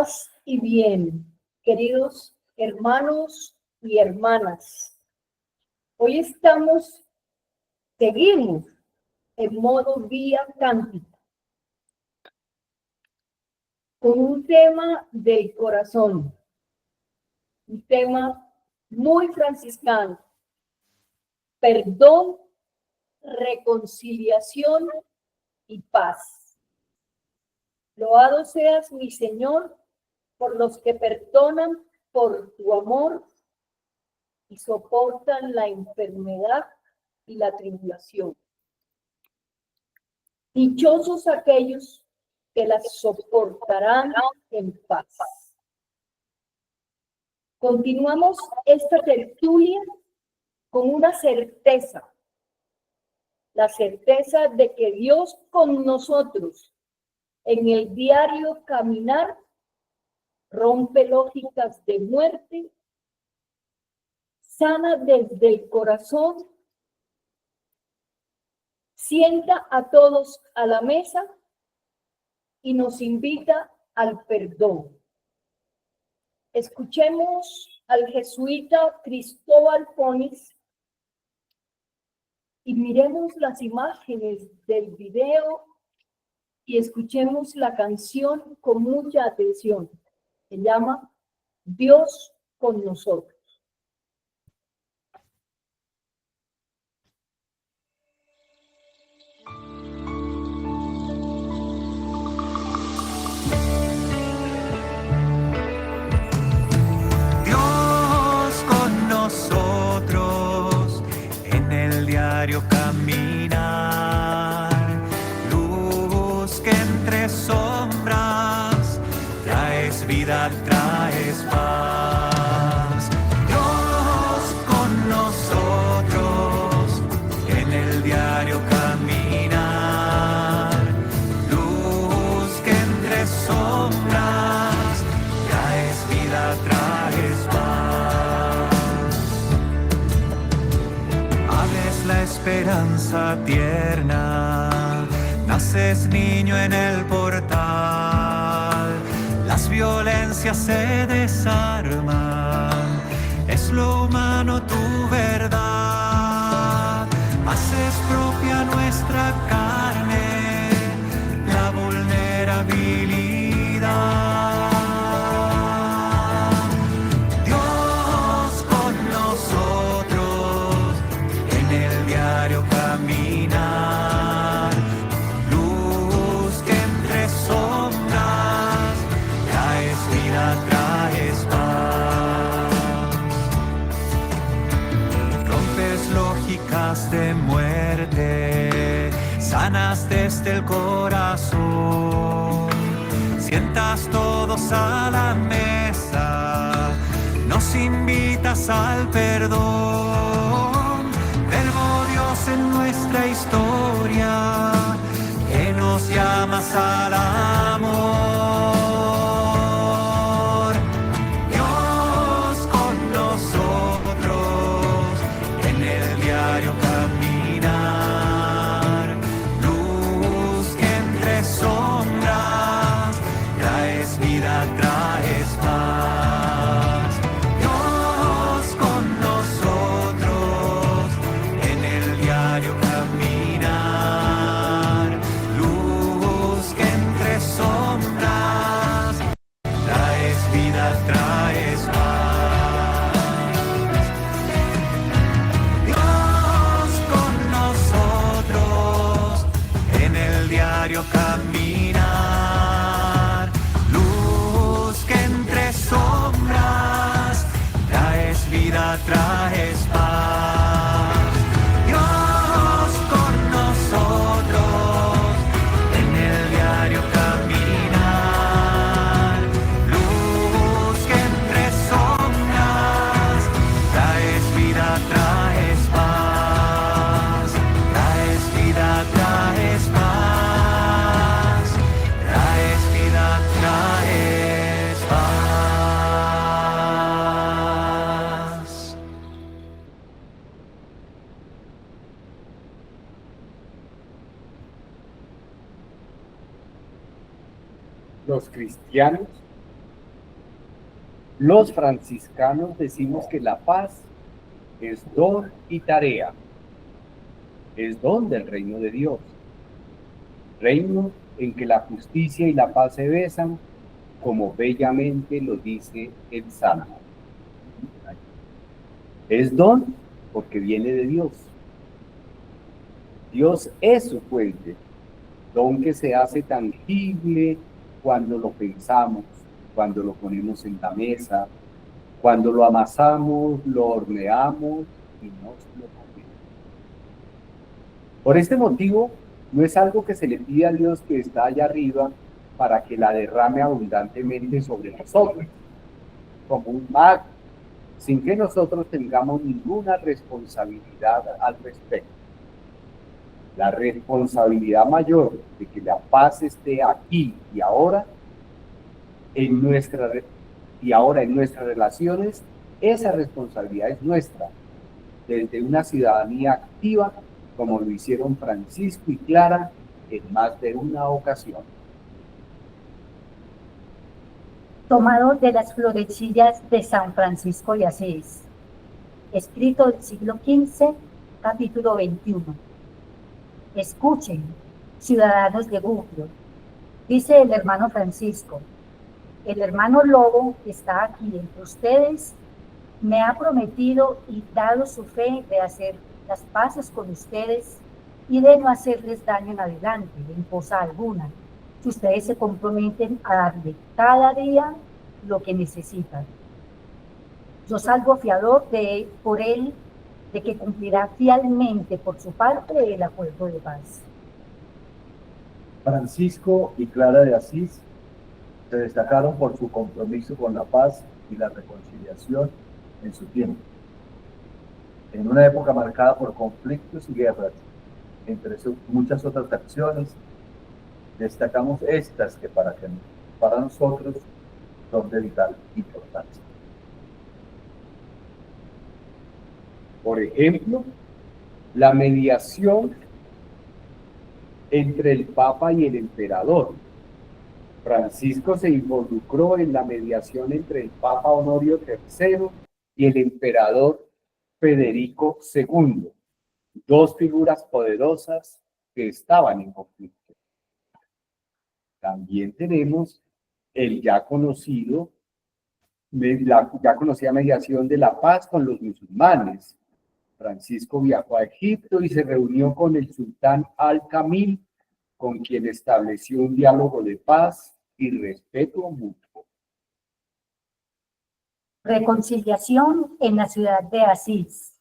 Paz y bien, queridos hermanos y hermanas. Hoy seguimos en modo vía cántica, con un tema del corazón, un tema muy franciscano: perdón, reconciliación y paz. Loado seas, mi Señor, por los que perdonan por tu amor y soportan la enfermedad y la tribulación. Dichosos aquellos que las soportarán en paz. Continuamos esta tertulia con una certeza, la certeza de que Dios con nosotros en el diario caminar rompe lógicas de muerte, sana desde el corazón, sienta a todos a la mesa y nos invita al perdón. Escuchemos al jesuita Cristóbal Poniz y miremos las imágenes del video y escuchemos la canción con mucha atención. Se llama Dios con nosotros. Nosotros en el diario caminar, luz que entre sombras traes vida, traes paz. Dios con nosotros en el diario caminar, luz que entre sombras traes vida, traes paz. La esperanza tierna, naces niño en el portal, las violencias se desarman, es lo humano tu verdad, haces propia nuestra carne, la vulnerabilidad. Caminar, luz que entre sombras traes vida, traes paz. Rompes lógicas de muerte, sanas desde el corazón, sientas todos a la mesa, nos invitas al perdón. En nuestra historia, que nos llamas al amor. Dios con nosotros en el diario caminar, luz que entre sombras traes vida, traes paz. Dios con nosotros en el diario caminar, luz que entre sombras traes vida, traes paz. Dios con nosotros en el diario caminar, luz que entre sombras traes vida, traes paz. Los cristianos Los franciscanos decimos que la paz es don y tarea, es don del reino de Dios, reino en que la justicia y la paz se besan, como bellamente lo dice el Salmo. Es don porque viene de Dios. Dios es su fuente, don que se hace tangible cuando lo pensamos, cuando lo ponemos en la mesa, cuando lo amasamos, lo horneamos y nos lo comemos. Por este motivo, no es algo que se le pide a Dios que está allá arriba para que la derrame abundantemente sobre nosotros, como un mar, sin que nosotros tengamos ninguna responsabilidad al respecto. La responsabilidad mayor de que la paz esté aquí y ahora en nuestras relaciones, esa responsabilidad es nuestra, desde una ciudadanía activa, como lo hicieron Francisco y Clara en más de una ocasión. Tomado de las florecillas de San Francisco de Asís, escrito del siglo XV, capítulo 21. Escuchen, ciudadanos de Gubbio, dice el hermano Francisco, el hermano Lobo que está aquí entre ustedes me ha prometido y dado su fe de hacer las paces con ustedes y de no hacerles daño en adelante, en cosa alguna, si ustedes se comprometen a darle cada día lo que necesitan. Yo salgo fiador por él de que cumplirá fielmente por su parte el acuerdo de paz. Francisco y Clara de Asís se destacaron por su compromiso con la paz y la reconciliación en su tiempo. En una época marcada por conflictos y guerras, entre muchas otras acciones, destacamos estas que para nosotros son de vital importancia. Por ejemplo, la mediación entre el Papa y el Emperador. Francisco se involucró en la mediación entre el Papa Honorio III y el Emperador Federico II, dos figuras poderosas que estaban en conflicto. También tenemos el ya conocida mediación de la paz con los musulmanes. Francisco viajó a Egipto y se reunió con el sultán Al-Kamil, con quien estableció un diálogo de paz y respeto mutuo. Reconciliación en la ciudad de Asís.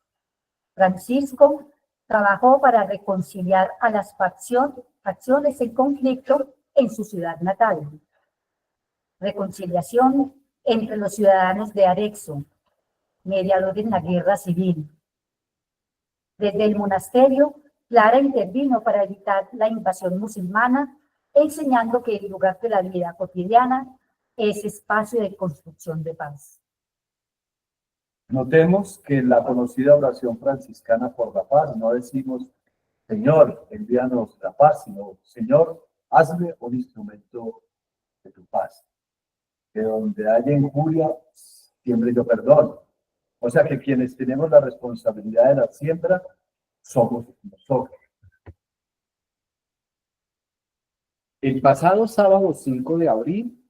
Francisco trabajó para reconciliar a las facciones en conflicto en su ciudad natal. Reconciliación entre los ciudadanos de Arexo, mediador en la guerra civil. Desde el monasterio, Clara intervino para evitar la invasión musulmana, enseñando que el lugar de la vida cotidiana es espacio de construcción de paz. Notemos que en la conocida oración franciscana por la paz no decimos, Señor, envíanos la paz, sino, Señor, hazme un instrumento de tu paz. De donde haya injuria, siembre yo perdón. O sea que quienes tenemos la responsabilidad de la siembra somos nosotros. El pasado sábado 5 de abril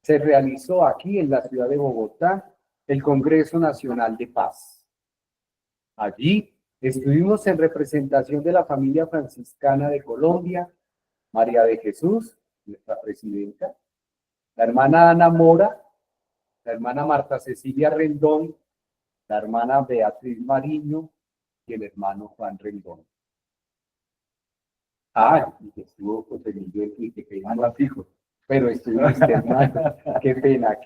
se realizó aquí en la ciudad de Bogotá el Congreso Nacional de Paz. Allí estuvimos en representación de la familia franciscana de Colombia, María de Jesús, nuestra presidenta, la hermana Ana Mora, la hermana Marta Cecilia Rendón, la hermana Beatriz Mariño y el hermano Juan Rendón. Y que estuvo José Miguel y que quedamos fijos, pero estuviste, hermano, qué pena.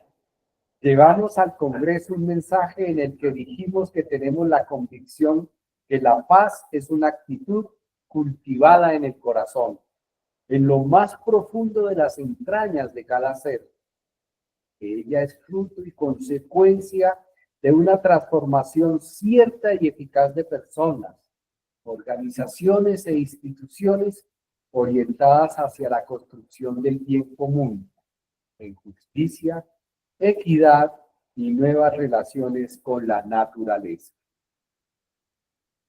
Llevamos al Congreso un mensaje en el que dijimos que tenemos la convicción que la paz es una actitud cultivada en el corazón, en lo más profundo de las entrañas de cada ser. Ella es fruto y consecuencia de una transformación cierta y eficaz de personas, organizaciones e instituciones orientadas hacia la construcción del bien común, en justicia, equidad y nuevas relaciones con la naturaleza.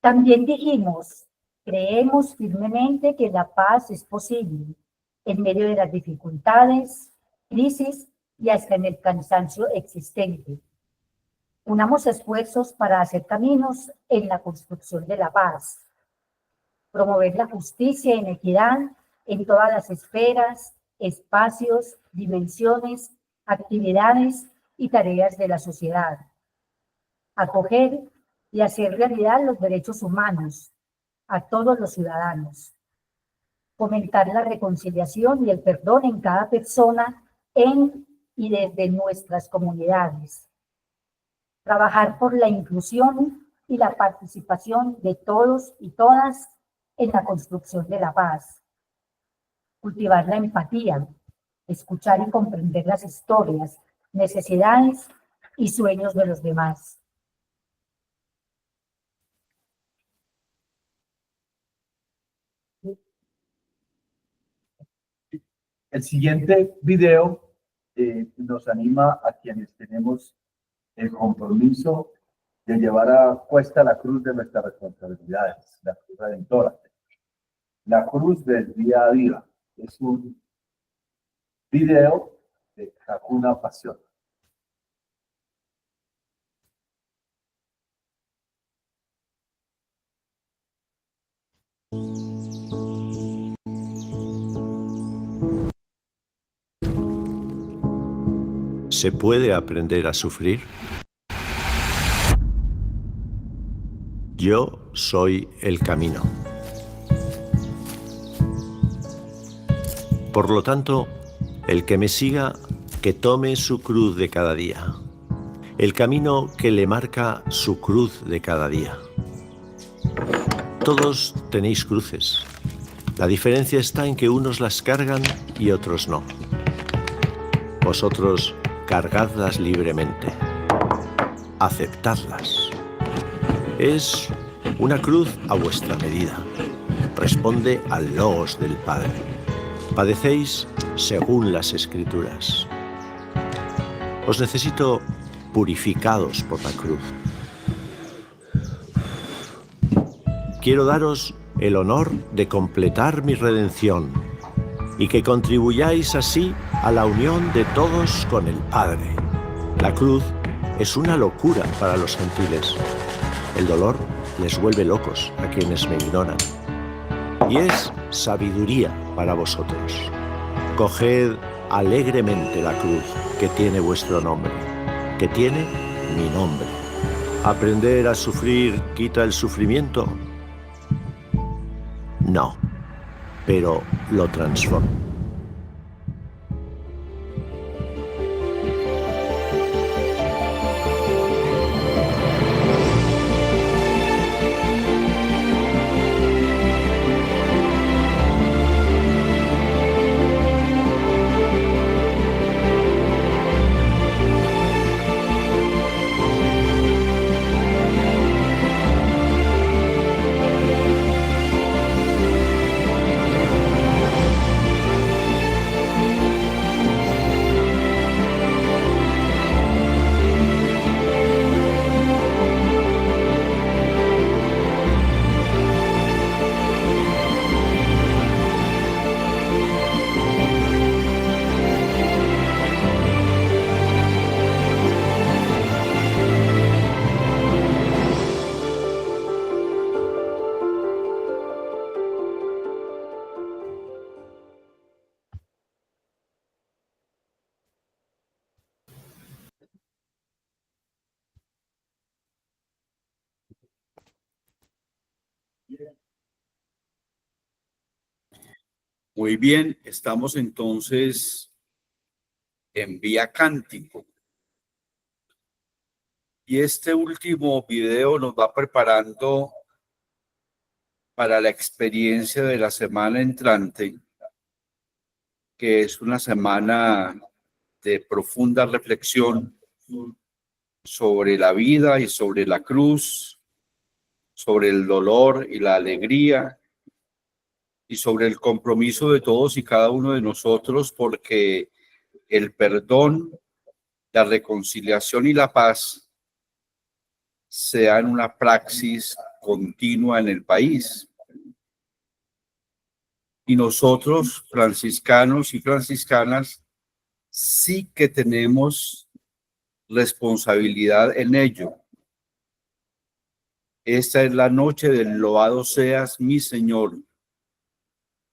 También dijimos, creemos firmemente que la paz es posible en medio de las dificultades, crisis y hasta en el cansancio existente. Unamos esfuerzos para hacer caminos en la construcción de la paz, promover la justicia y la equidad en todas las esferas, espacios, dimensiones, actividades y tareas de la sociedad. Acoger y hacer realidad los derechos humanos a todos los ciudadanos. Fomentar la reconciliación y el perdón en cada persona en y desde nuestras comunidades. Trabajar por la inclusión y la participación de todos y todas en la construcción de la paz. Cultivar la empatía, escuchar y comprender las historias, necesidades y sueños de los demás. El siguiente video nos anima a quienes tenemos el compromiso de llevar a cuesta la cruz de nuestras responsabilidades, la cruz redentora. La cruz del día a día es un video de Hakuna Pasión. ¿Se puede aprender a sufrir? Yo soy el camino. Por lo tanto, el que me siga, que tome su cruz de cada día. El camino que le marca su cruz de cada día. Todos tenéis cruces. La diferencia está en que unos las cargan y otros no. Vosotros cargadlas libremente. Aceptadlas. Es una cruz a vuestra medida. Responde al logos del Padre. Padecéis según las Escrituras. Os necesito purificados por la cruz. Quiero daros el honor de completar mi redención y que contribuyáis así a la unión de todos con el Padre. La cruz es una locura para los gentiles. El dolor les vuelve locos a quienes me ignoran. Y es sabiduría para vosotros. Coged alegremente la cruz que tiene vuestro nombre, que tiene mi nombre. ¿Aprender a sufrir quita el sufrimiento? No, pero lo transforma. Muy bien, estamos entonces en Vía Cántico. Y este último video nos va preparando para la experiencia de la semana entrante, que es una semana de profunda reflexión sobre la vida y sobre la cruz, sobre el dolor y la alegría, y sobre el compromiso de todos y cada uno de nosotros, porque el perdón la reconciliación y la paz sean una praxis continua en el país. Y nosotros, franciscanos y franciscanas, sí que tenemos responsabilidad en ello. Esta es la noche del loado seas, mi Señor,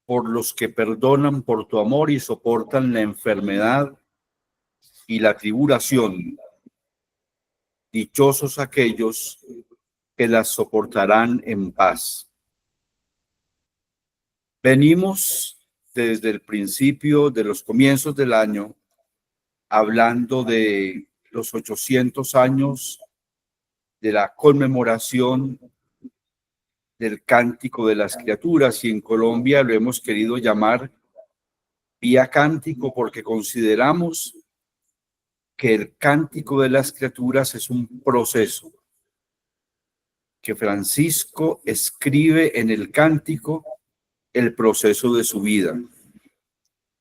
por los que perdonan por tu amor y soportan la enfermedad y la tribulación. Dichosos aquellos que las soportarán en paz. Venimos desde el principio de los comienzos del año hablando de los 800 años de la conmemoración del Cántico de las Criaturas, y en Colombia lo hemos querido llamar Vía Cántico porque consideramos que el Cántico de las Criaturas es un proceso que Francisco escribe en el Cántico, el proceso de su vida,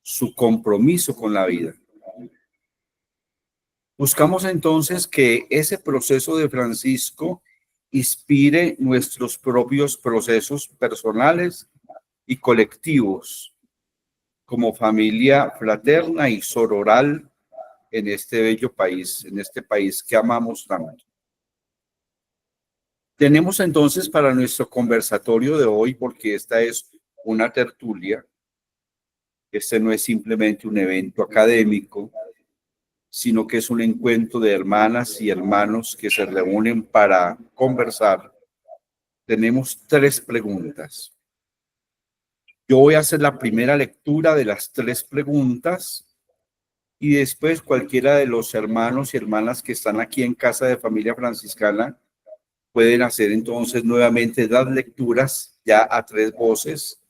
su compromiso con la vida. Buscamos entonces que ese proceso de Francisco inspire nuestros propios procesos personales y colectivos como familia fraterna y sororal en este bello país, en este país que amamos tanto. Tenemos entonces para nuestro conversatorio de hoy, porque esta es una tertulia, este no es simplemente un evento académico, sino que es un encuentro de hermanas y hermanos que se reúnen para conversar. Tenemos 3 preguntas. Yo voy a hacer la primera lectura de las 3 preguntas y después cualquiera de los hermanos y hermanas que están aquí en Casa de Familia Franciscana pueden hacer entonces nuevamente las lecturas ya a 3 voces.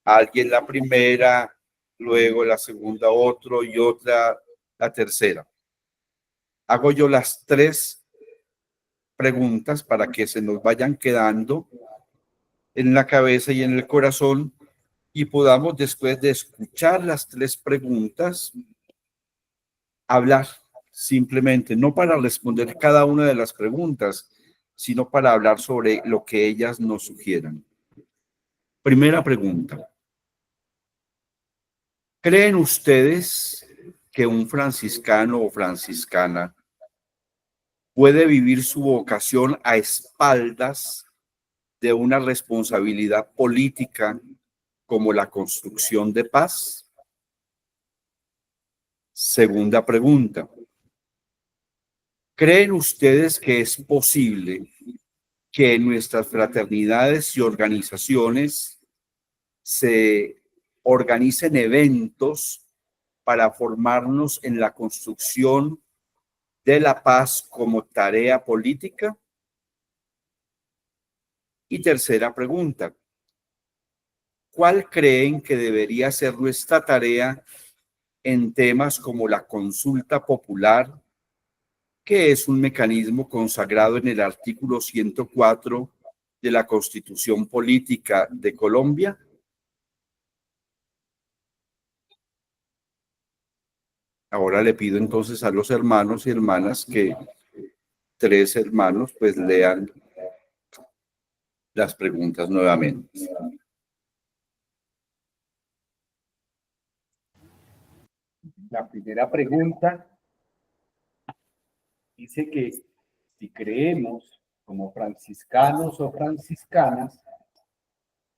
Alguien la primera, luego la segunda otro y otra la tercera. Hago yo las 3 preguntas para que se nos vayan quedando en la cabeza y en el corazón y podamos, después de escuchar las 3 preguntas, hablar simplemente, no para responder cada una de las preguntas, sino para hablar sobre lo que ellas nos sugieran. Primera pregunta. ¿Creen ustedes que un franciscano o franciscana puede vivir su vocación a espaldas de una responsabilidad política como la construcción de paz? Segunda pregunta. ¿Creen ustedes que es posible que en nuestras fraternidades y organizaciones se organicen eventos para formarnos en la construcción de la paz como tarea política? Y tercera pregunta. ¿Cuál creen que debería ser nuestra tarea en temas como la consulta popular, que es un mecanismo consagrado en el artículo 104 de la Constitución Política de Colombia? Ahora le pido entonces a los hermanos y hermanas que 3 hermanos pues lean las preguntas nuevamente. La primera pregunta dice que si creemos como franciscanos o franciscanas,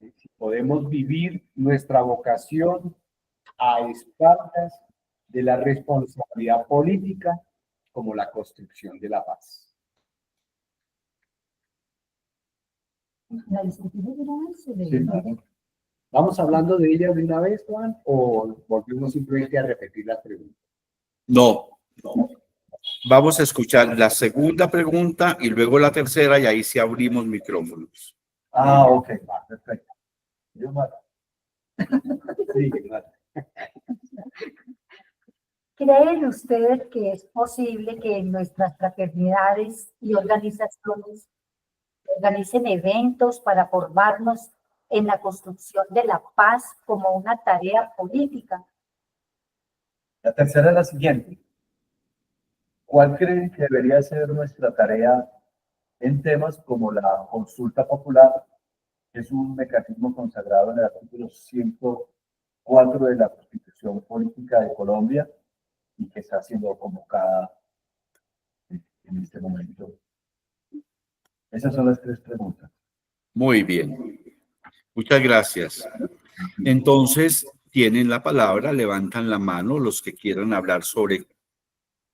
si podemos vivir nuestra vocación a espaldas de la responsabilidad política como la construcción de la paz. Sí. ¿Vamos hablando de ella de una vez, Juan, o volvemos simplemente a repetir las preguntas? No. Vamos a escuchar la segunda pregunta y luego la tercera y ahí sí abrimos micrófonos. Ok, va, perfecto. Sí, claro. ¿Creen ustedes que es posible que en nuestras fraternidades y organizaciones organicen eventos para formarnos en la construcción de la paz como una tarea política? La tercera es la siguiente. ¿Cuál creen que debería ser nuestra tarea en temas como la consulta popular, que es un mecanismo consagrado en el artículo 104 de la Constitución Política de Colombia y que está siendo convocada en este momento? Esas son las tres preguntas. Muy bien. Muchas gracias. Entonces, tienen la palabra, levantan la mano los que quieran hablar sobre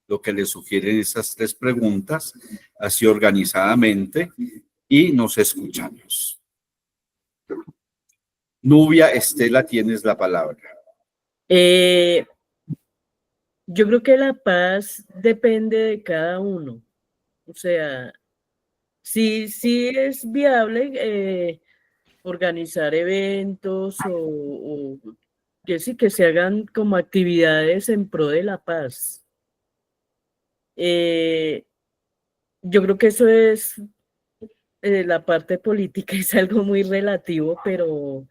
lo que les sugieren esas tres preguntas, así organizadamente, y nos escuchamos. Nubia Estela, tienes la palabra. Yo creo que la paz depende de cada uno. O sea, sí es viable organizar eventos o que sí que se hagan como actividades en pro de la paz. Yo creo que eso es la parte política, es algo muy relativo, pero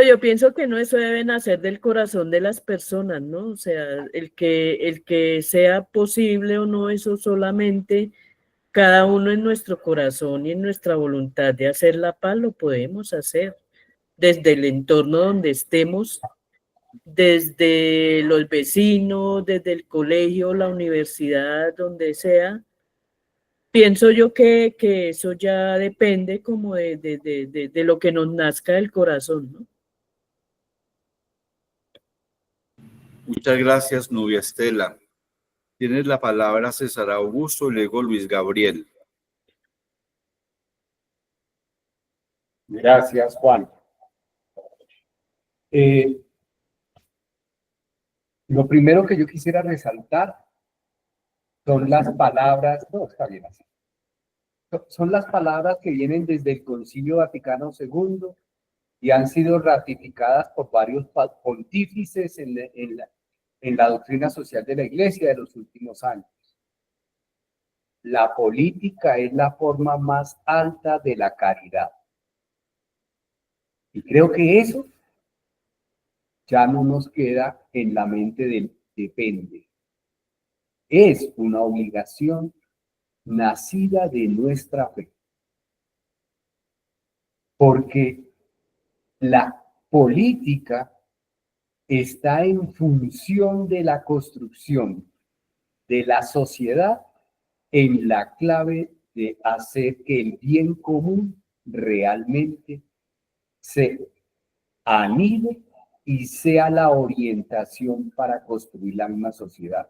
yo pienso que no, eso debe nacer del corazón de las personas, ¿no? O sea, el que sea posible o no, eso solamente cada uno en nuestro corazón y en nuestra voluntad de hacer la paz lo podemos hacer desde el entorno donde estemos, desde los vecinos, desde el colegio, la universidad, donde sea. Pienso yo que eso ya depende como de lo que nos nazca del corazón, ¿no? Muchas gracias, Nubia Estela. Tienes la palabra César Augusto y luego Luis Gabriel. Gracias, Juan. Lo primero que yo quisiera resaltar son las palabras, no, está bien así. Son las palabras que vienen desde el Concilio Vaticano II y han sido ratificadas por varios pontífices en la doctrina social de la Iglesia de los últimos años. La política es la forma más alta de la caridad. Y creo que eso ya no nos queda en la mente del depende. Es una obligación nacida de nuestra fe. Porque la política está en función de la construcción de la sociedad en la clave de hacer que el bien común realmente se anide y sea la orientación para construir la misma sociedad.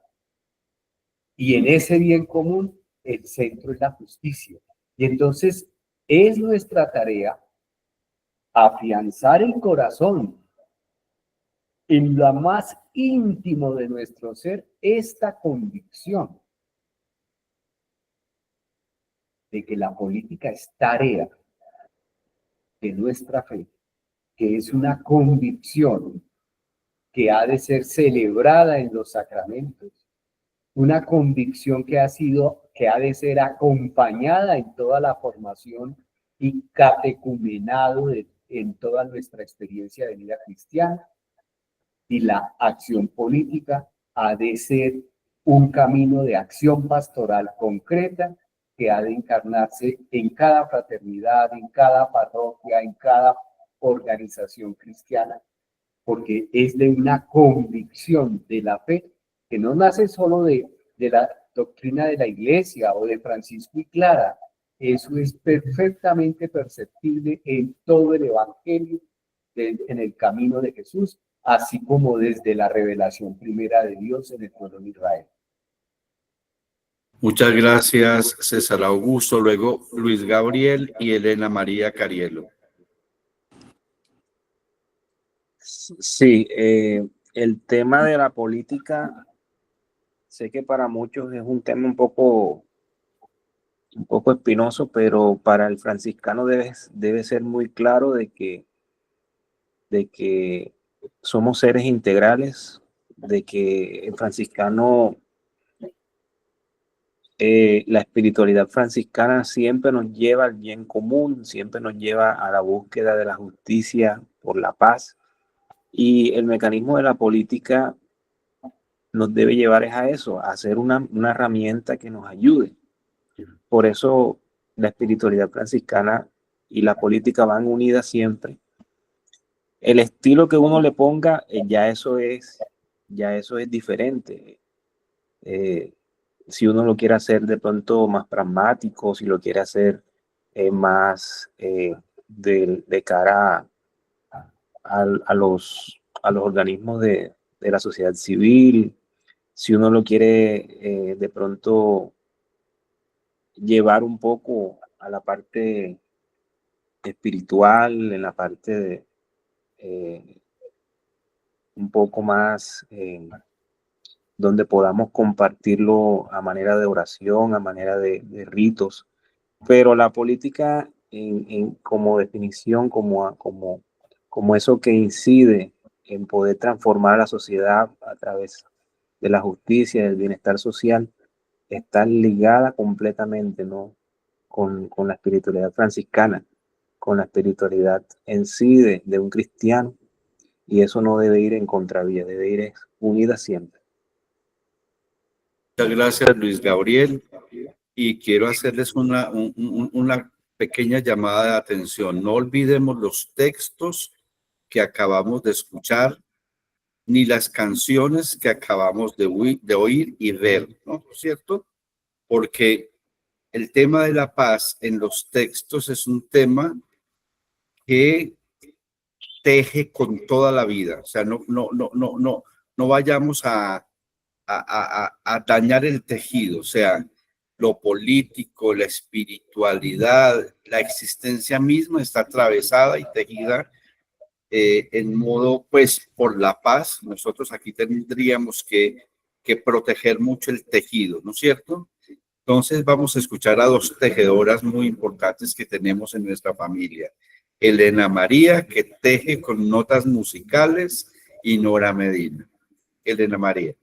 Y en ese bien común, el centro es la justicia. Y entonces es nuestra tarea afianzar el corazón en lo más íntimo de nuestro ser, esta convicción de que la política es tarea de nuestra fe, que es una convicción que ha de ser celebrada en los sacramentos, una convicción que ha de ser acompañada en toda la formación y catecumenado en toda nuestra experiencia de vida cristiana. Y la acción política ha de ser un camino de acción pastoral concreta que ha de encarnarse en cada fraternidad, en cada parroquia, en cada organización cristiana, porque es de una convicción de la fe que no nace solo de la doctrina de la Iglesia o de Francisco y Clara. Eso es perfectamente perceptible en todo el Evangelio, en el camino de Jesús, así como desde la revelación primera de Dios en el pueblo de Israel. Muchas gracias, César Augusto, luego Luis Gabriel y Elena María Carielo. Sí, el tema de la política, sé que para muchos es un tema un poco espinoso, pero para el franciscano debe ser muy claro de que somos seres integrales, de que el franciscano, la espiritualidad franciscana siempre nos lleva al bien común, siempre nos lleva a la búsqueda de la justicia por la paz. Y el mecanismo de la política nos debe llevar es a eso, a ser una herramienta que nos ayude. Por eso la espiritualidad franciscana y la política van unidas siempre. El estilo que uno le ponga, ya eso es diferente. Si uno lo quiere hacer de pronto más pragmático, si lo quiere hacer más de cara a los organismos de la sociedad civil, si uno lo quiere de pronto llevar un poco a la parte espiritual, en la parte de un poco más donde podamos compartirlo a manera de oración, a manera de ritos, pero la política como definición, como eso que incide en poder transformar a la sociedad a través de la justicia, del bienestar social, está ligada completamente, ¿no?, con la espiritualidad franciscana, con la espiritualidad en sí de un cristiano, y eso no debe ir en contravía, debe ir unida siempre. Muchas gracias, Luis Gabriel. Y quiero hacerles una pequeña llamada de atención. No olvidemos los textos que acabamos de escuchar, ni las canciones que acabamos de oír y ver, ¿no es cierto? Porque el tema de la paz en los textos es un tema que teje con toda la vida. O sea, no vayamos a dañar el tejido. O sea, lo político, la espiritualidad, la existencia misma está atravesada y tejida en modo, pues, por la paz. Nosotros aquí tendríamos que proteger mucho el tejido, ¿no es cierto? Entonces vamos a escuchar a dos tejedoras muy importantes que tenemos en nuestra familia. Elena María, que teje con notas musicales, y Nora Medina. Elena María.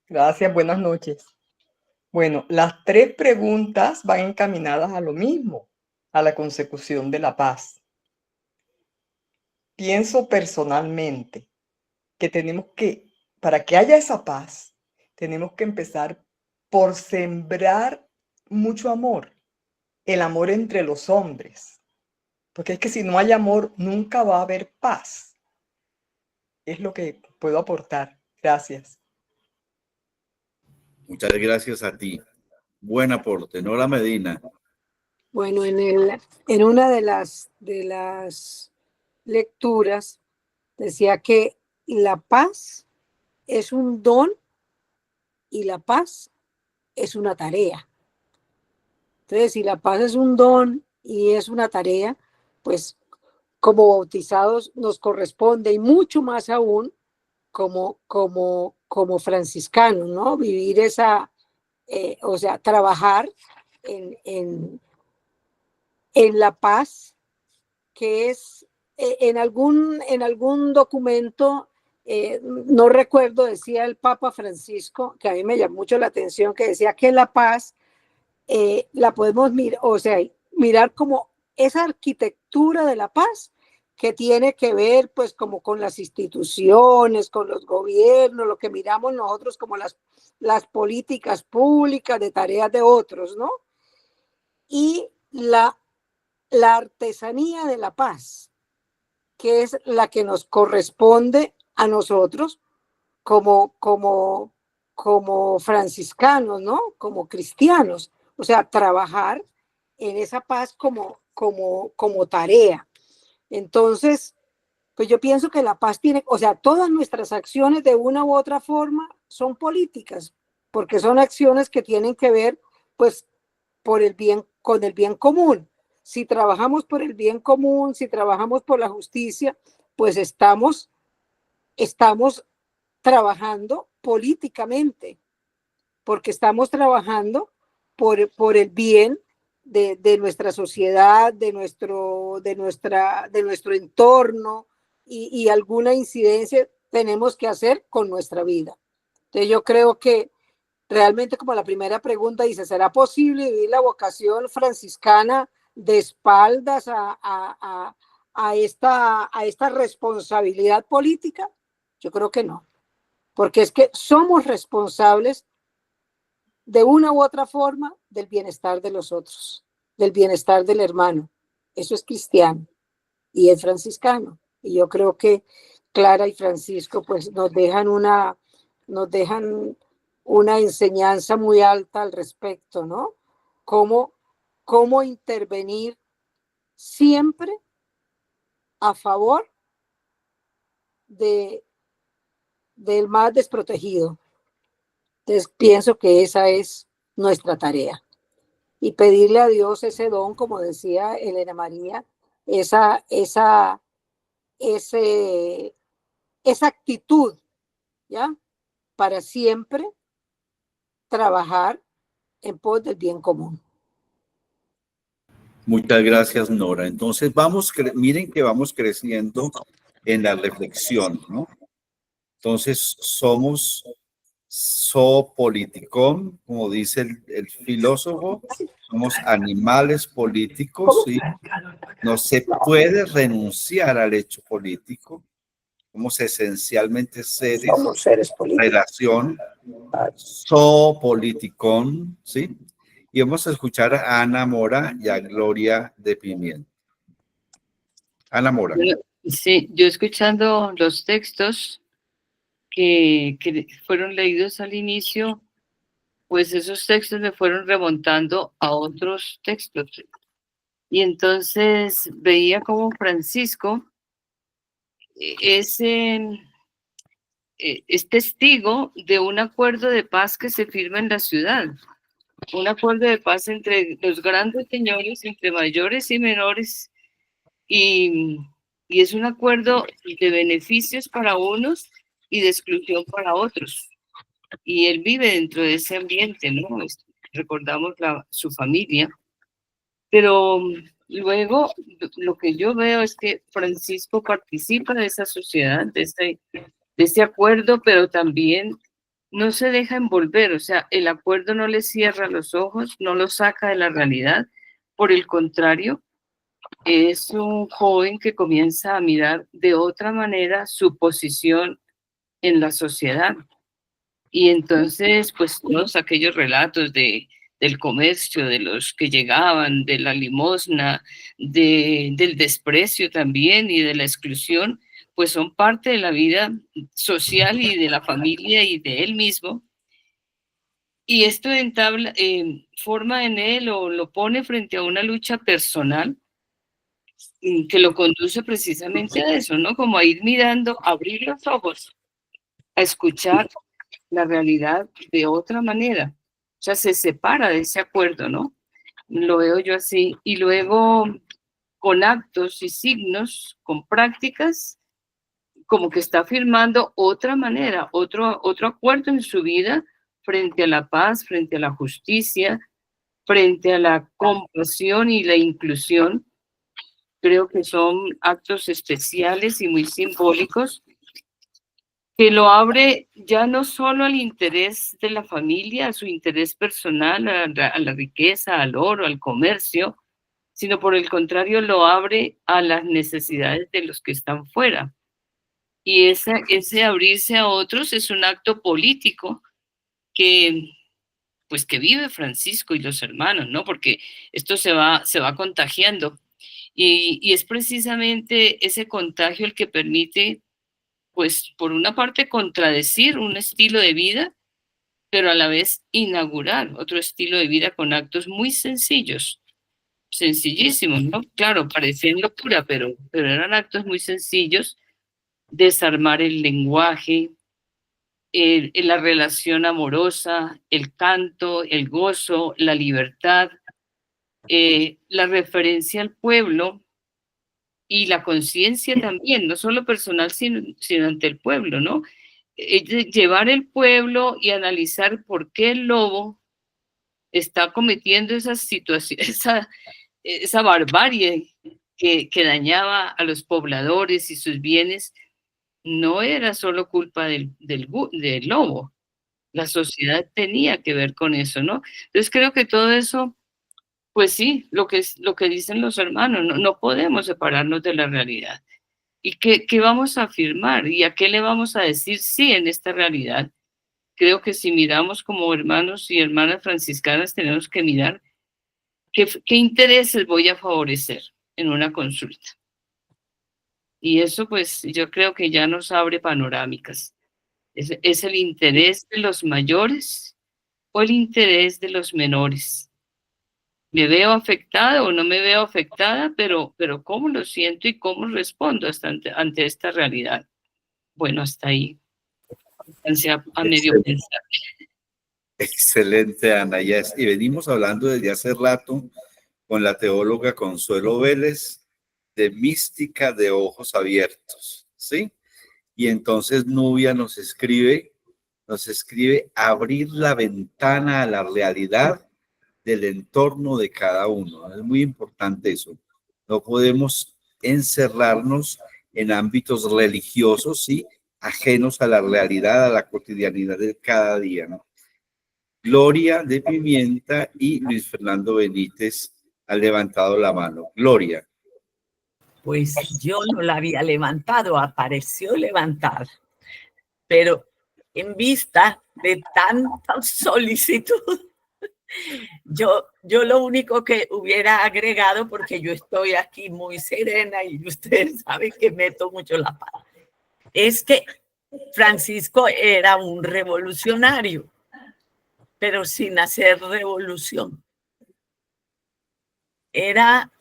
Gracias, buenas noches. Bueno, las tres preguntas van encaminadas a lo mismo, a la consecución de la paz. Pienso personalmente que para que haya esa paz, tenemos que empezar por sembrar mucho amor, el amor entre los hombres, porque es que si no hay amor, nunca va a haber paz. Es lo que puedo aportar. Gracias. Muchas gracias a ti. Buen aporte. Nora Medina. Bueno, en una de las lecturas decía que la paz es un don y la paz es una tarea. Entonces, si la paz es un don y es una tarea, pues como bautizados nos corresponde, y mucho más aún como franciscanos, ¿no? Vivir esa, o sea, trabajar en la paz, que es en algún documento, no recuerdo, decía el Papa Francisco, que a mí me llamó mucho la atención, que decía que la paz la podemos mirar como esa arquitectura de la paz que tiene que ver pues como con las instituciones, con los gobiernos, lo que miramos nosotros como las políticas públicas de tareas de otros, ¿no? Y la artesanía de la paz, que es la que nos corresponde a nosotros como franciscanos, ¿no? Como cristianos, o sea, trabajar en esa paz como tarea. Entonces, pues yo pienso que la paz tiene, o sea, todas nuestras acciones de una u otra forma son políticas, porque son acciones que tienen que ver, pues, con el bien común. Si trabajamos por el bien común, si trabajamos por la justicia, pues estamos trabajando políticamente, porque estamos trabajando por el bien de nuestra sociedad, de nuestro entorno, y alguna incidencia tenemos que hacer con nuestra vida. Entonces yo creo que realmente, como la primera pregunta dice, ¿será posible vivir la vocación franciscana de espaldas a esta responsabilidad política? Yo creo que no. porque es que somos responsables de una u otra forma del bienestar de los otros, del bienestar del hermano. Eso es cristiano y es franciscano. Y yo creo que Clara y Francisco pues nos dejan una enseñanza muy alta al respecto, ¿no? Cómo intervenir siempre a favor del más desprotegido. Entonces pienso que esa es nuestra tarea. Y pedirle a Dios ese don, como decía Elena María, esa actitud, ¿ya? Para siempre trabajar en pos del bien común. Muchas gracias, Nora. Entonces, miren que vamos creciendo en la reflexión, ¿no? Entonces, somos zoopoliticón, como dice el filósofo, somos animales políticos, ¿sí? No se puede renunciar al hecho político, somos esencialmente seres políticos. Relación, zoopoliticón, ¿sí? Y vamos a escuchar a Ana Mora y a Gloria de Pimienta. Ana Mora. Sí, yo escuchando los textos que fueron leídos al inicio, pues esos textos me fueron remontando a otros textos. Y entonces veía como Francisco es testigo de un acuerdo de paz que se firma en la ciudad. Un acuerdo de paz entre los grandes señores, entre mayores y menores, y es un acuerdo de beneficios para unos y de exclusión para otros. Y él vive dentro de ese ambiente, ¿no? Recordamos su familia. Pero luego lo que yo veo es que Francisco participa de esa sociedad, de ese acuerdo, pero también no se deja envolver, o sea, el acuerdo no le cierra los ojos, no lo saca de la realidad, por el contrario, es un joven que comienza a mirar de otra manera su posición en la sociedad. Y entonces, pues todos aquellos relatos del comercio, de los que llegaban, de la limosna, del desprecio también y de la exclusión, pues son parte de la vida social y de la familia y de él mismo. Y esto forma en él o lo pone frente a una lucha personal que lo conduce precisamente a eso, ¿no? Como a ir mirando, abrir los ojos, a escuchar la realidad de otra manera. O sea, se separa de ese acuerdo, ¿no? Lo veo yo así. Y luego, con actos y signos, con prácticas, como que está firmando otra manera, otro acuerdo en su vida frente a la paz, frente a la justicia, frente a la compasión y la inclusión. Creo que son actos especiales y muy simbólicos que lo abre ya no solo al interés de la familia, a su interés personal, a la riqueza, al oro, al comercio, sino por el contrario lo abre a las necesidades de los que están fuera. Y ese abrirse a otros es un acto político que vive Francisco y los hermanos, ¿no? Porque esto se va contagiando. Y es precisamente ese contagio el que permite, pues, por una parte, contradecir un estilo de vida, pero a la vez inaugurar otro estilo de vida con actos muy sencillos, sencillísimos, ¿no? Claro, parecían locura, pero eran actos muy sencillos. Desarmar el lenguaje, la relación amorosa, el canto, el gozo, la libertad, la referencia al pueblo y la conciencia también, no solo personal, sino ante el pueblo, ¿no? Llevar el pueblo y analizar por qué el lobo está cometiendo esas situaciones, esa barbarie que dañaba a los pobladores y sus bienes. No era solo culpa del lobo, la sociedad tenía que ver con eso, ¿no? Entonces creo que todo eso, pues sí, lo que dicen los hermanos, no podemos separarnos de la realidad. ¿Y qué vamos a afirmar? ¿Y a qué le vamos a decir sí en esta realidad? Creo que si miramos como hermanos y hermanas franciscanas, tenemos que mirar qué intereses voy a favorecer en una consulta. Y eso, pues, yo creo que ya nos abre panorámicas. ¿Es el interés de los mayores o el interés de los menores? ¿Me veo afectada o no me veo afectada? Pero ¿cómo lo siento y cómo respondo ante esta realidad? Bueno, hasta ahí. A medio pensar. Excelente, Ana. Y venimos hablando desde hace rato con la teóloga Consuelo Vélez de mística de ojos abiertos, ¿sí? Y entonces Nubia nos escribe abrir la ventana a la realidad del entorno de cada uno. Es muy importante eso. No podemos encerrarnos en ámbitos religiosos, ¿sí? Ajenos a la realidad, a la cotidianidad de cada día, ¿no? Gloria de Pimienta y Luis Fernando Benítez han levantado la mano. Gloria. Pues yo no la había levantado, apareció levantar, pero en vista de tanta solicitud, yo lo único que hubiera agregado, porque yo estoy aquí muy serena y ustedes saben que meto mucho la pata, es que Francisco era un revolucionario, pero sin hacer revolución. Era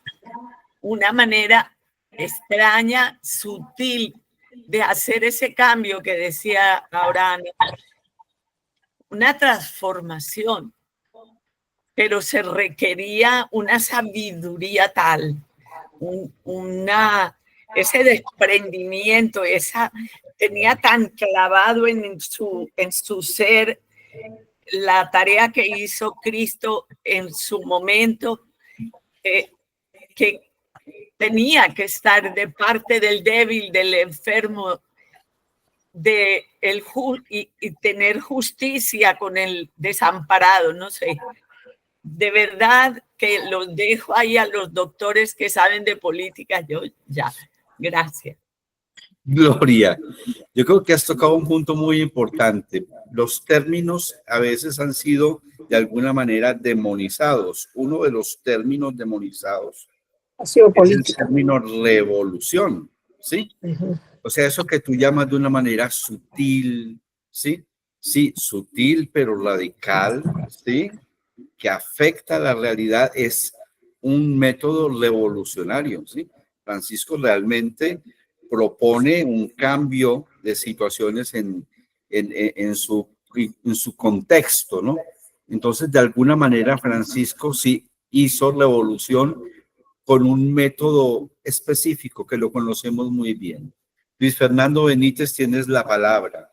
una manera extraña, sutil, de hacer ese cambio que decía ahora Ana, una transformación, pero se requería una sabiduría tal, ese desprendimiento, tenía tan clavado en su ser la tarea que hizo Cristo en su momento, que tenía que estar de parte del débil, del enfermo, y tener justicia con el desamparado, no sé. De verdad que los dejo ahí a los doctores que saben de política. Yo ya, gracias. Gloria, yo creo que has tocado un punto muy importante. Los términos a veces han sido de alguna manera demonizados. Uno de los términos demonizados es el término revolución, ¿sí? O sea, eso que tú llamas de una manera sutil, ¿sí? Sí, sutil pero radical, ¿sí? Que afecta a la realidad, es un método revolucionario, ¿sí? Francisco realmente propone un cambio de situaciones en su contexto, ¿no? Entonces, de alguna manera, Francisco sí hizo revolución con un método específico que lo conocemos muy bien. Luis Fernando Benítez, tienes la palabra.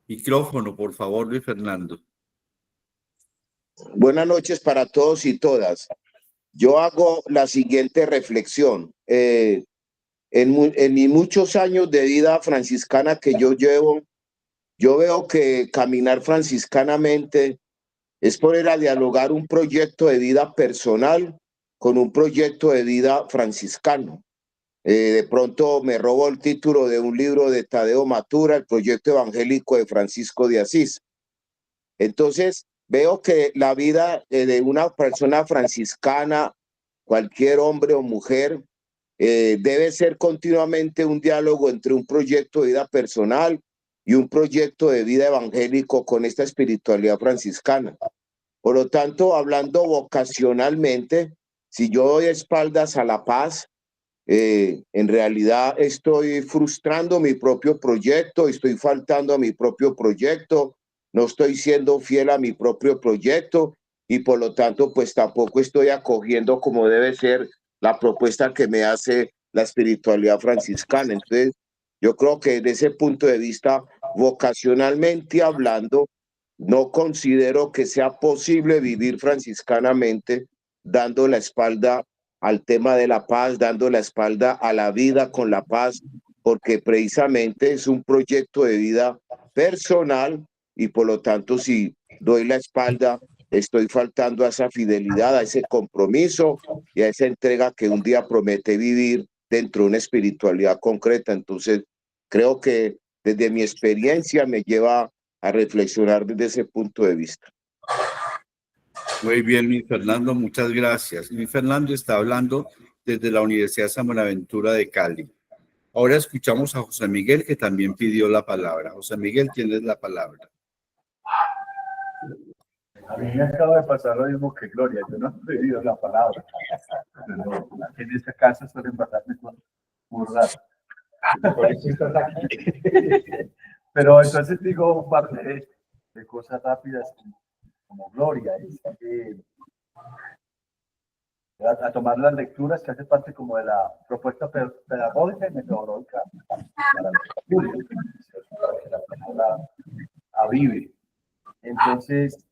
Micrófono, por favor, Luis Fernando. Buenas noches para todos y todas. Yo hago la siguiente reflexión. En mis muchos años de vida franciscana que yo llevo, yo veo que caminar franciscanamente es poner a dialogar un proyecto de vida personal con un proyecto de vida franciscano. De pronto me robo el título de un libro de Tadeo Matura, el proyecto evangélico de Francisco de Asís. Entonces, veo que la vida de una persona franciscana, cualquier hombre o mujer, debe ser continuamente un diálogo entre un proyecto de vida personal y un proyecto de vida evangélico con esta espiritualidad franciscana. Por lo tanto, hablando vocacionalmente, si yo doy espaldas a la paz, en realidad estoy frustrando mi propio proyecto, estoy faltando a mi propio proyecto, no estoy siendo fiel a mi propio proyecto y por lo tanto pues tampoco estoy acogiendo como debe ser la propuesta que me hace la espiritualidad franciscana. Entonces yo creo que desde ese punto de vista, vocacionalmente hablando, no considero que sea posible vivir franciscanamente dando la espalda al tema de la paz, dando la espalda a la vida con la paz, porque precisamente es un proyecto de vida personal y por lo tanto si doy la espalda, estoy faltando a esa fidelidad, a ese compromiso y a esa entrega que un día promete vivir dentro de una espiritualidad concreta. Entonces, creo que desde mi experiencia me lleva a reflexionar desde ese punto de vista. Muy bien, mi Fernando, muchas gracias. Mi Fernando está hablando desde la Universidad San Buenaventura de Cali. Ahora escuchamos a José Miguel, que también pidió la palabra. José Miguel, tienes la palabra. A mí me acaba de pasar lo mismo que Gloria, yo no he pedido la palabra. Pero en esta casa suelen pasarme cosas muy raras. Por eso estás aquí. Pero entonces digo un par de cosas rápidas como Gloria. Es que a tomar las lecturas que hace parte como de la propuesta pedagógica y metodológica para los estudios, para que la persona avive. Entonces,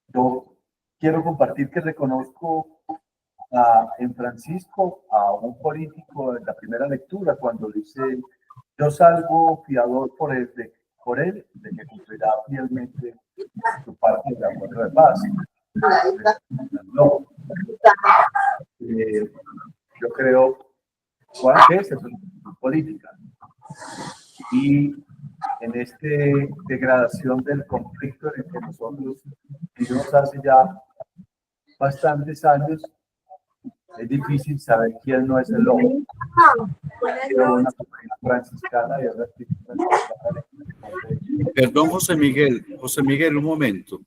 yo quiero compartir que reconozco en Francisco a un político en la primera lectura cuando dice: yo salgo fiador por él de que cumplirá fielmente su parte de acuerdo de paz. No. Yo creo que esa es una política. Y en esta degradación del conflicto en el que nosotros vivimos hace ya bastantes años, es difícil saber quién no es el lobo. Una comunidad franciscana y otra franciscana. Perdón, José Miguel, un momento.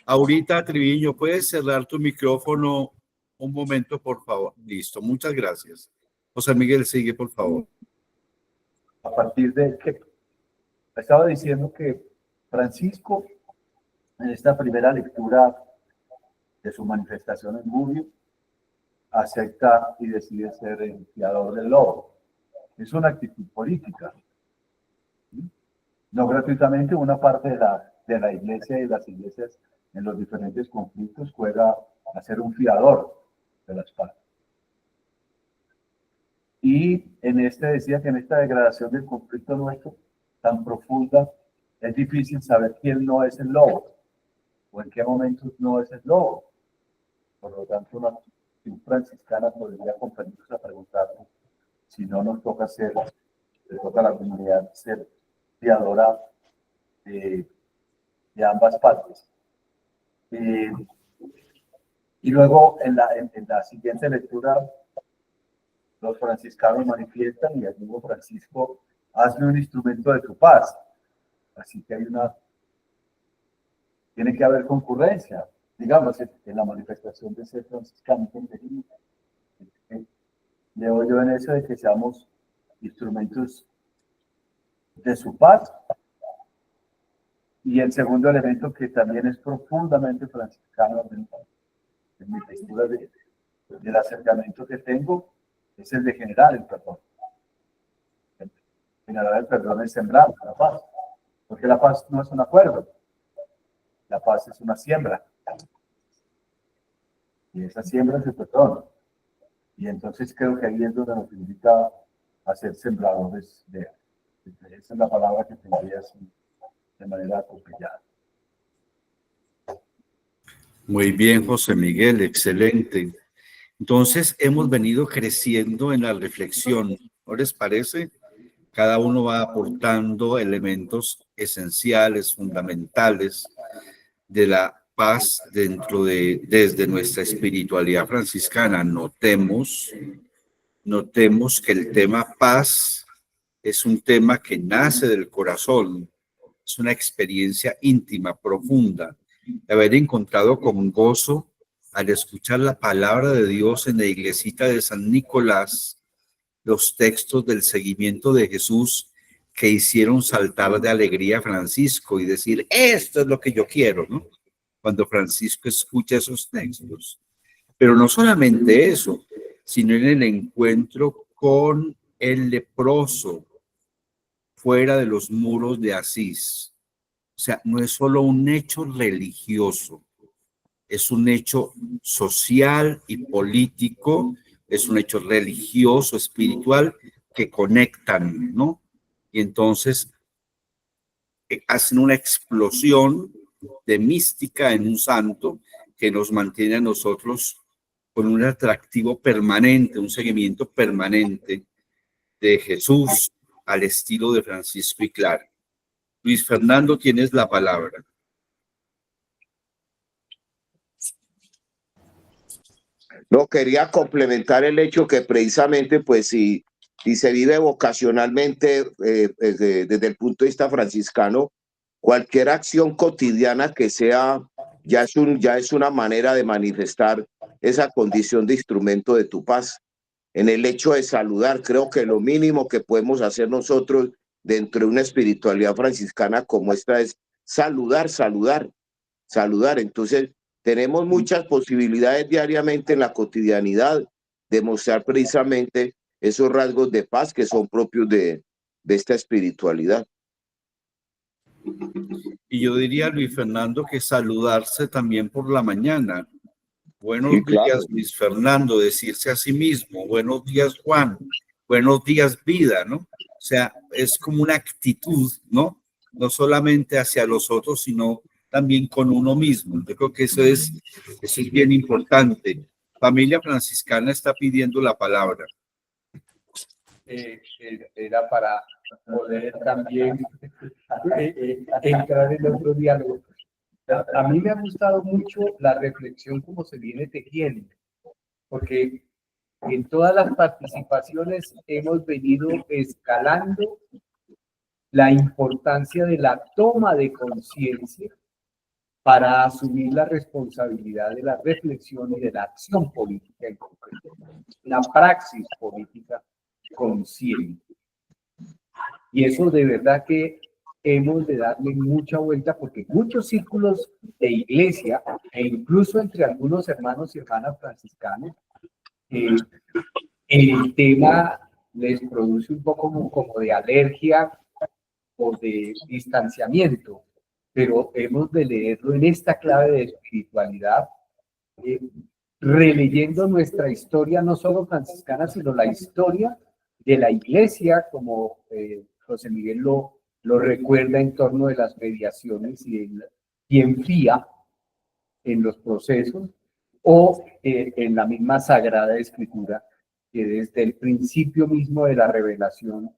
Ahorita, Triviño, ¿puedes cerrar tu micrófono un momento, por favor? Listo, muchas gracias. José Miguel, sigue, por favor. A partir de que estaba diciendo que Francisco, en esta primera lectura de su manifestación en Gubbio, acepta y decide ser el fiador del lobo. Es una actitud política. No gratuitamente, una parte de la iglesia y las iglesias en los diferentes conflictos juega a ser un fiador de las partes. Y decía que en esta degradación del conflicto nuestro tan profunda, es difícil saber quién no es el lobo o en qué momentos no es el lobo. Por lo tanto, una franciscana podría acompañarnos a preguntarnos si no nos toca le toca a la comunidad ser fiadora de ambas partes. Y luego en la siguiente lectura, los franciscanos manifiestan y el mismo Francisco: hazme un instrumento de tu paz. Así que tiene que haber concurrencia, digamos, en la manifestación de ser franciscano. Leo yo en eso de que seamos instrumentos de su paz. Y el segundo elemento que también es profundamente franciscano en mi lectura del acercamiento que tengo es el de generar el perdón. Generar el perdón es sembrar la paz, porque la paz no es un acuerdo, la paz es una siembra. Y esa siembra es el perdón. Y entonces creo que ahí es donde nos invita a ser sembradores de esa es la palabra que tendría así de manera atropellada. Muy bien, José Miguel, excelente. Entonces, hemos venido creciendo en la reflexión, ¿no les parece? Cada uno va aportando elementos esenciales, fundamentales de la paz desde nuestra espiritualidad franciscana. Notemos que el tema paz es un tema que nace del corazón, es una experiencia íntima, profunda, de haber encontrado con gozo al escuchar la palabra de Dios en la iglesita de San Nicolás, los textos del seguimiento de Jesús que hicieron saltar de alegría a Francisco y decir: esto es lo que yo quiero, ¿no? Cuando Francisco escucha esos textos. Pero no solamente eso, sino en el encuentro con el leproso fuera de los muros de Asís. O sea, no es solo un hecho religioso, es un hecho social y político, es un hecho religioso, espiritual, que conectan, ¿no? Y entonces hacen una explosión de mística en un santo que nos mantiene a nosotros con un atractivo permanente, un seguimiento permanente de Jesús al estilo de Francisco y Clara. Luis Fernando, tienes la palabra. No, quería complementar el hecho que precisamente, pues, si se vive vocacionalmente desde el punto de vista franciscano, cualquier acción cotidiana que sea, ya es una manera de manifestar esa condición de instrumento de tu paz. En el hecho de saludar, creo que lo mínimo que podemos hacer nosotros dentro de una espiritualidad franciscana como esta es saludar. Entonces, tenemos muchas posibilidades diariamente en la cotidianidad de mostrar precisamente esos rasgos de paz que son propios de esta espiritualidad. Y yo diría, Luis Fernando, que saludarse también por la mañana. Buenos Sí, claro. días, Luis Fernando, decirse a sí mismo, buenos días, Juan, buenos días, vida, ¿no? O sea, es como una actitud, ¿no? No solamente hacia los otros, sino también con uno mismo. Yo creo que eso es bien importante. Familia franciscana está pidiendo la palabra. Era para poder también entrar en otro diálogo. A mí me ha gustado mucho la reflexión como se viene tejiendo, porque en todas las participaciones hemos venido escalando la importancia de la toma de conciencia para asumir la responsabilidad de la reflexión y de la acción política en concreto, la praxis política consciente. Y eso de verdad que hemos de darle mucha vuelta porque muchos círculos de iglesia e incluso entre algunos hermanos y hermanas franciscanos, el tema les produce un poco como de alergia o de distanciamiento, pero hemos de leerlo en esta clave de espiritualidad, releyendo nuestra historia, no solo franciscana, sino la historia de la iglesia, como José Miguel lo recuerda en torno de las mediaciones y quién fía en los procesos, o en la misma Sagrada Escritura, que desde el principio mismo de la revelación,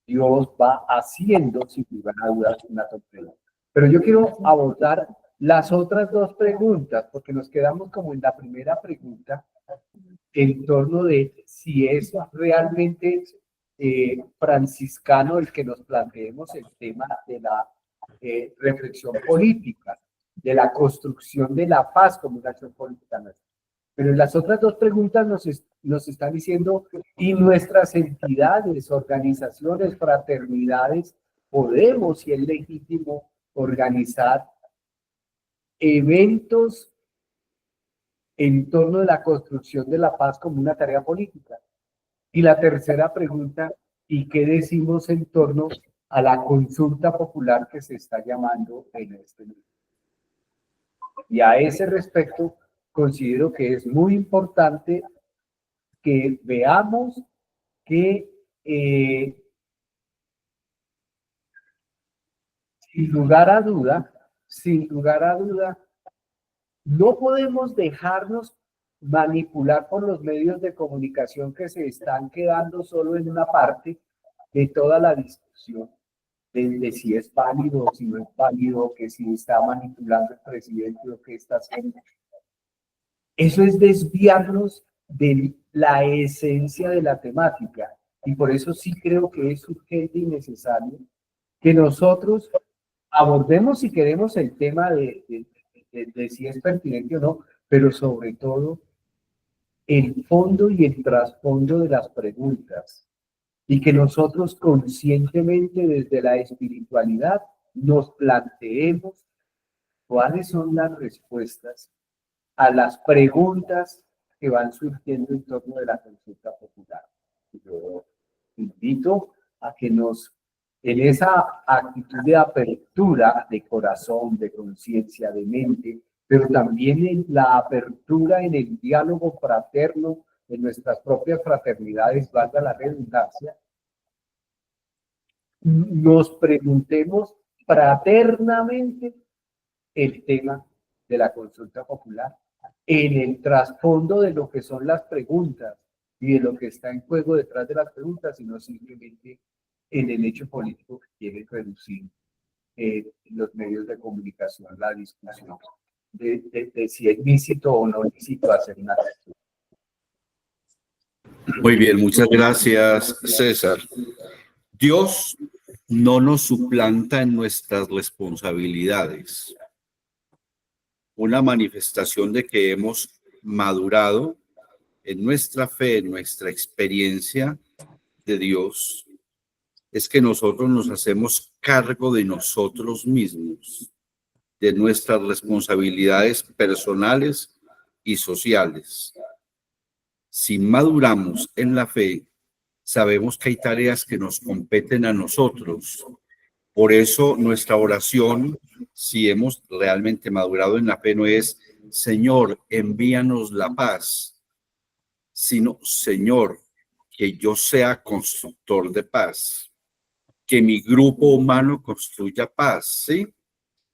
Dios va haciendo, sin lugar a dudas, una doctrina. Pero yo quiero abordar las otras dos preguntas, porque nos quedamos como en la primera pregunta, en torno de si es realmente franciscano el que nos planteemos el tema de la reflexión política, de la construcción de la paz como una acción política nuestra. Pero en las otras dos preguntas nos están diciendo, y nuestras entidades, organizaciones, fraternidades, podemos, si es legítimo, organizar eventos en torno de la construcción de la paz como una tarea política. Y la tercera pregunta, ¿y qué decimos en torno a la consulta popular que se está llamando en este momento? Y a ese respecto, considero que es muy importante que veamos que sin lugar a duda, no podemos dejarnos manipular por los medios de comunicación que se están quedando solo en una parte de toda la discusión, de si es válido o si no es válido, que si está manipulando el presidente o qué está haciendo. Eso es desviarnos de la esencia de la temática, y por eso sí creo que es urgente y necesario que nosotros abordemos, si queremos, el tema de si es pertinente o no, pero sobre todo el fondo y el trasfondo de las preguntas, y que nosotros conscientemente desde la espiritualidad nos planteemos cuáles son las respuestas a las preguntas que van surgiendo en torno de la consulta popular. Yo invito a que en esa actitud de apertura de corazón, de conciencia, de mente, pero también en la apertura en el diálogo fraterno, en nuestras propias fraternidades, valga la redundancia, nos preguntemos fraternamente el tema de la consulta popular en el trasfondo de lo que son las preguntas y de lo que está en juego detrás de las preguntas, sino simplemente en el hecho político que quiere reducir los medios de comunicación, la discusión de si es lícito o no lícito hacer una lectura. Muy bien, muchas gracias, César. Dios no nos suplanta en nuestras responsabilidades. Una manifestación de que hemos madurado en nuestra fe, en nuestra experiencia de Dios, es que nosotros nos hacemos cargo de nosotros mismos, de nuestras responsabilidades personales y sociales. Si maduramos en la fe, sabemos que hay tareas que nos competen a nosotros. Por eso nuestra oración, si hemos realmente madurado en la fe, no es Señor, envíanos la paz, sino Señor, que yo sea constructor de paz, que mi grupo humano construya paz, ¿sí?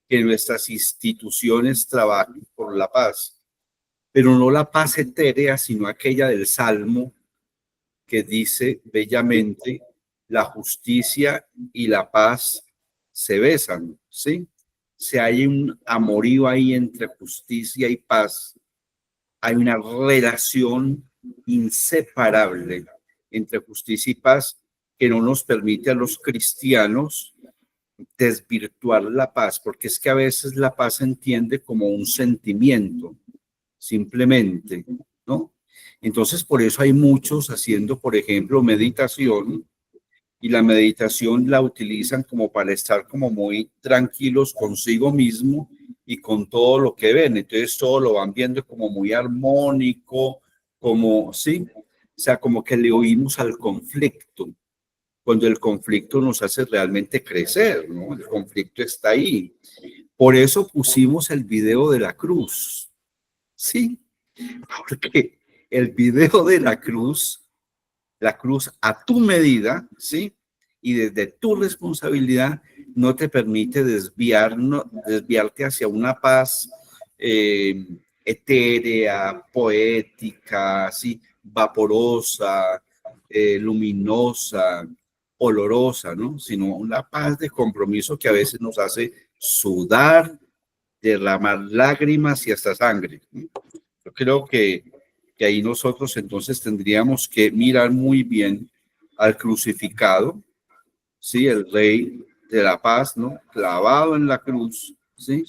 Que nuestras instituciones trabajen por la paz, pero no la paz etérea, sino aquella del Salmo que dice bellamente, la justicia y la paz se besan, ¿sí? Si hay un amorío ahí entre justicia y paz, hay una relación inseparable entre justicia y paz que no nos permite a los cristianos desvirtuar la paz, porque es que a veces la paz se entiende como un sentimiento, simplemente, ¿no? Entonces, por eso hay muchos haciendo, por ejemplo, meditación, y la meditación la utilizan como para estar como muy tranquilos consigo mismo y con todo lo que ven. Entonces, todo lo van viendo como muy armónico, como, sí, o sea, como que le oímos al conflicto, cuando el conflicto nos hace realmente crecer, ¿no? El conflicto está ahí. Por eso pusimos el video de la cruz, ¿sí? Porque el video de la cruz a tu medida, ¿sí? Y desde tu responsabilidad no te permite desviarte hacia una paz etérea, poética, ¿sí? Vaporosa, luminosa, olorosa, ¿no? Sino una paz de compromiso que a veces nos hace sudar, derramar lágrimas y hasta sangre, ¿no? Yo creo que ahí nosotros entonces tendríamos que mirar muy bien al crucificado, ¿sí? El Rey de la Paz, ¿no? Clavado en la cruz, ¿sí?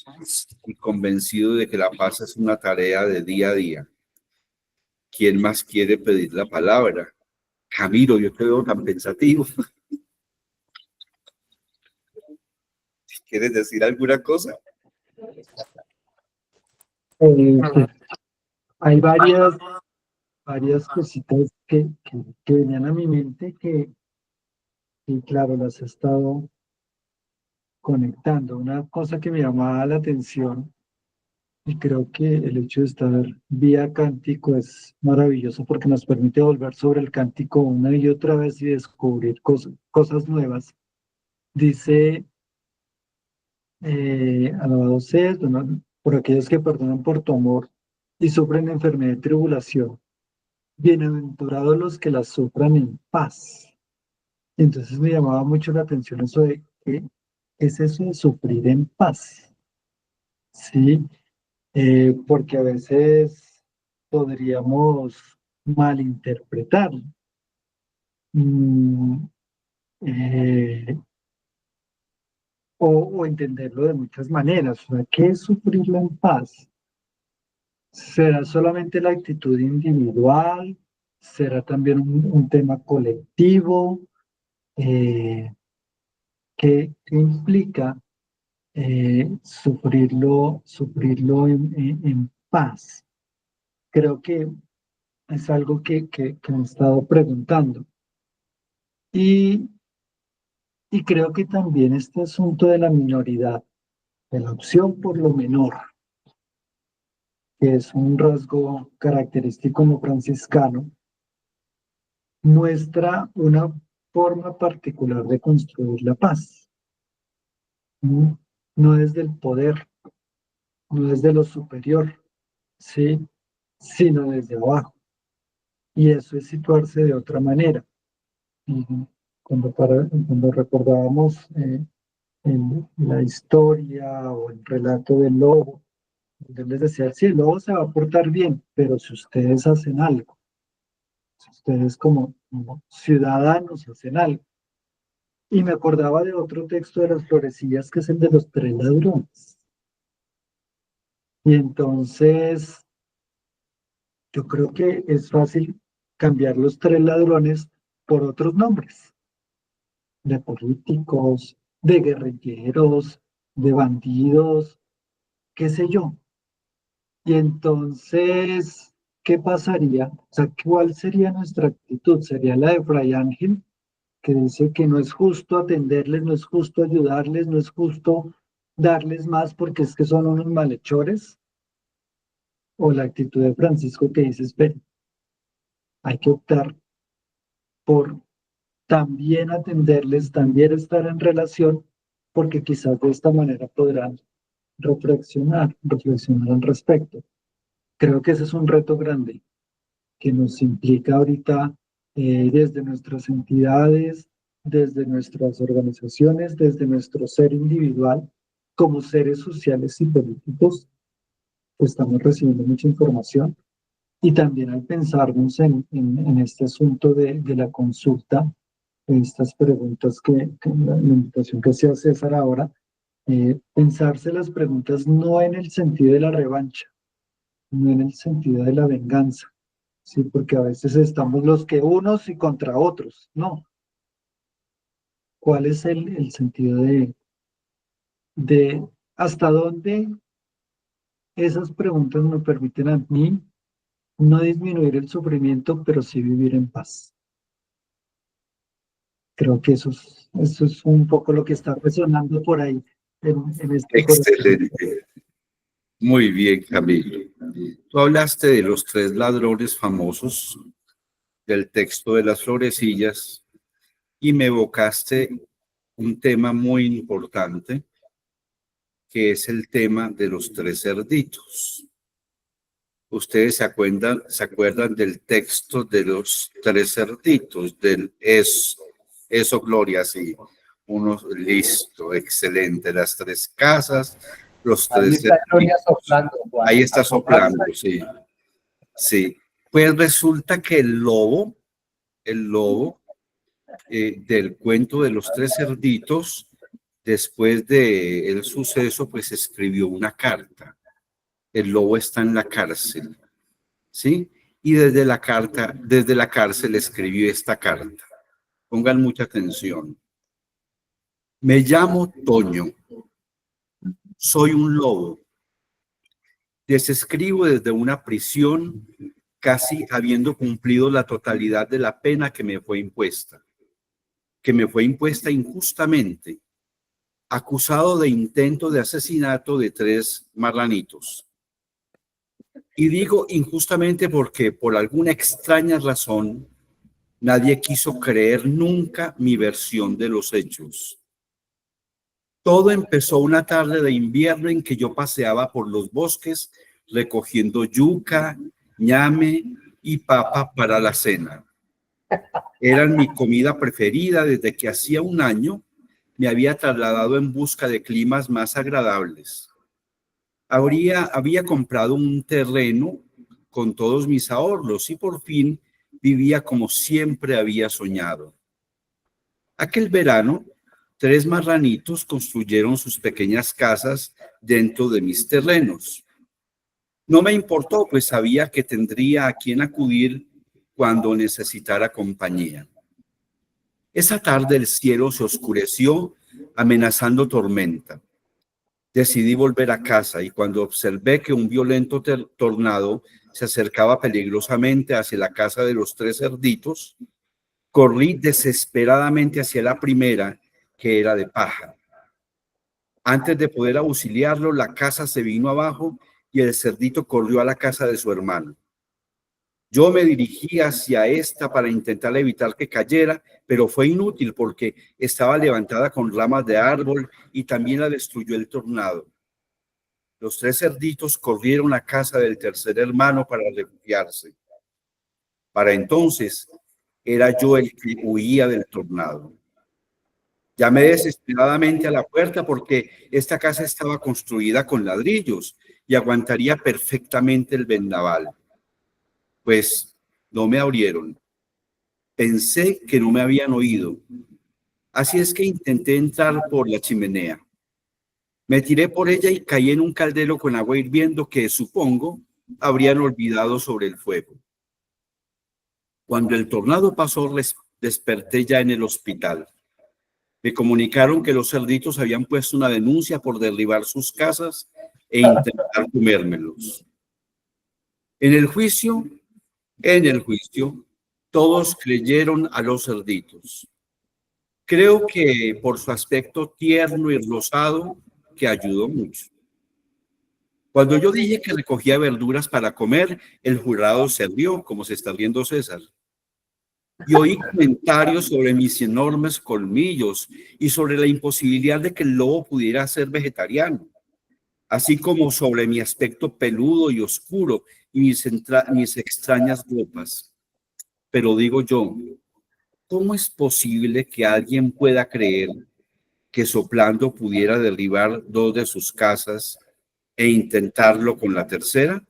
Y convencido de que la paz es una tarea de día a día. ¿Quién más quiere pedir la palabra? Camilo, yo te veo tan pensativo. ¿Quieres decir alguna cosa? Hay varias cositas que venían a mi mente y claro, las he estado conectando. Una cosa que me llamaba la atención y creo que el hecho de estar vía cántico es maravilloso porque nos permite volver sobre el cántico una y otra vez y descubrir cosas nuevas. Dice, alabado seas, bueno, por aquellos que perdonan por tu amor y sufren enfermedad y tribulación. Bienaventurados los que las sufran en paz. Entonces me llamaba mucho la atención eso de qué es eso de sufrir en paz. Sí, porque a veces podríamos malinterpretarlo. O entenderlo de muchas maneras. O sea, ¿qué es sufrirlo en paz? ¿Será solamente la actitud individual? ¿Será también un tema colectivo? ¿Qué implica sufrirlo en paz? Creo que es algo que me he estado preguntando. Y creo que también este asunto de la minoridad, de la opción por lo menor, que es un rasgo característico no franciscano, muestra una forma particular de construir la paz. ¿no? No desde el poder, no desde lo superior, ¿sí? Sino desde abajo. Y eso es situarse de otra manera. Y cuando recordábamos la historia o el relato del lobo, él les decía, sí, el lobo se va a portar bien, pero si ustedes hacen algo, si ustedes como ciudadanos hacen algo. Y me acordaba de otro texto de las florecillas, que es el de los 3 ladrones. Y entonces, yo creo que es fácil cambiar los 3 ladrones por otros nombres, de políticos, de guerrilleros, de bandidos, qué sé yo. Y entonces, ¿qué pasaría? O sea, ¿cuál sería nuestra actitud? ¿Sería la de Fray Ángel, que dice que no es justo atenderles, no es justo ayudarles, no es justo darles más porque es que son unos malhechores? ¿O la actitud de Francisco, que dice, espera, hay que optar por también atenderles, también estar en relación, porque quizás de esta manera podrán reflexionar al respecto? Creo que ese es un reto grande que nos implica ahorita, desde nuestras entidades, desde nuestras organizaciones, desde nuestro ser individual, como seres sociales y políticos. Pues estamos recibiendo mucha información, y también al pensarnos en este asunto de la consulta, estas preguntas la invitación que hacía César ahora, pensarse las preguntas no en el sentido de la revancha, no en el sentido de la venganza, sí, porque a veces estamos los que unos y contra otros, no. ¿Cuál es el sentido de hasta dónde esas preguntas me permiten a mí no disminuir el sufrimiento, pero sí vivir en paz? Creo que eso es un poco lo que está resonando por ahí en este corazón. Excelente. Muy bien, Camilo. Tú hablaste de los 3 ladrones famosos del texto de las florecillas y me evocaste un tema muy importante, que es el tema de los 3 cerditos. Ustedes se acuerdan del texto de los 3 cerditos, del eso, Gloria, sí. Listo, excelente. Las 3 casas, los 3 Ahí está Gloria soplando, Juan. Ahí está soplando, sí. Sí. Pues resulta que el lobo del cuento de los 3 cerditos, después del suceso, pues escribió una carta. El lobo está en la cárcel, ¿sí? Y desde la cárcel escribió esta carta. Pongan mucha atención. Me llamo Toño. Soy un lobo. Les escribo desde una prisión, casi habiendo cumplido la totalidad de la pena que me fue impuesta injustamente, acusado de intento de asesinato de 3 marranitos. Y digo injustamente porque por alguna extraña razón nadie quiso creer nunca mi versión de los hechos. Todo empezó una tarde de invierno en que yo paseaba por los bosques recogiendo yuca, ñame y papa para la cena. Eran mi comida preferida desde que hacía un año me había trasladado en busca de climas más agradables. Había comprado un terreno con todos mis ahorros y por fin vivía como siempre había soñado. Aquel verano, 3 marranitos construyeron sus pequeñas casas dentro de mis terrenos. No me importó, pues sabía que tendría a quien acudir cuando necesitara compañía. Esa tarde el cielo se oscureció, amenazando tormenta. Decidí volver a casa y cuando observé que un violento tornado se acercaba peligrosamente hacia la casa de los 3 cerditos, corrí desesperadamente hacia la primera, que era de paja. Antes de poder auxiliarlo, la casa se vino abajo y el cerdito corrió a la casa de su hermano. Yo me dirigí hacia esta para intentar evitar que cayera, pero fue inútil porque estaba levantada con ramas de árbol y también la destruyó el tornado. Los 3 cerditos corrieron a casa del tercer hermano para refugiarse. Para entonces era yo el que huía del tornado. Llamé desesperadamente a la puerta porque esta casa estaba construida con ladrillos y aguantaría perfectamente el vendaval. Pues no me abrieron. Pensé que no me habían oído. Así es que intenté entrar por la chimenea. Me tiré por ella y caí en un caldero con agua hirviendo que, supongo, habrían olvidado sobre el fuego. Cuando el tornado pasó, desperté ya en el hospital. Me comunicaron que los cerditos habían puesto una denuncia por derribar sus casas e intentar comérmelos. En el juicio, todos creyeron a los cerditos. Creo que por su aspecto tierno y rosado, que ayudó mucho. Cuando yo dije que recogía verduras para comer, el jurado se rió, como se está riendo César. Y oí comentarios sobre mis enormes colmillos y sobre la imposibilidad de que el lobo pudiera ser vegetariano, así como sobre mi aspecto peludo y oscuro y mis extrañas ropas. Pero digo yo, ¿cómo es posible que alguien pueda creer que soplando pudiera derribar 2 de sus casas e intentarlo con la tercera?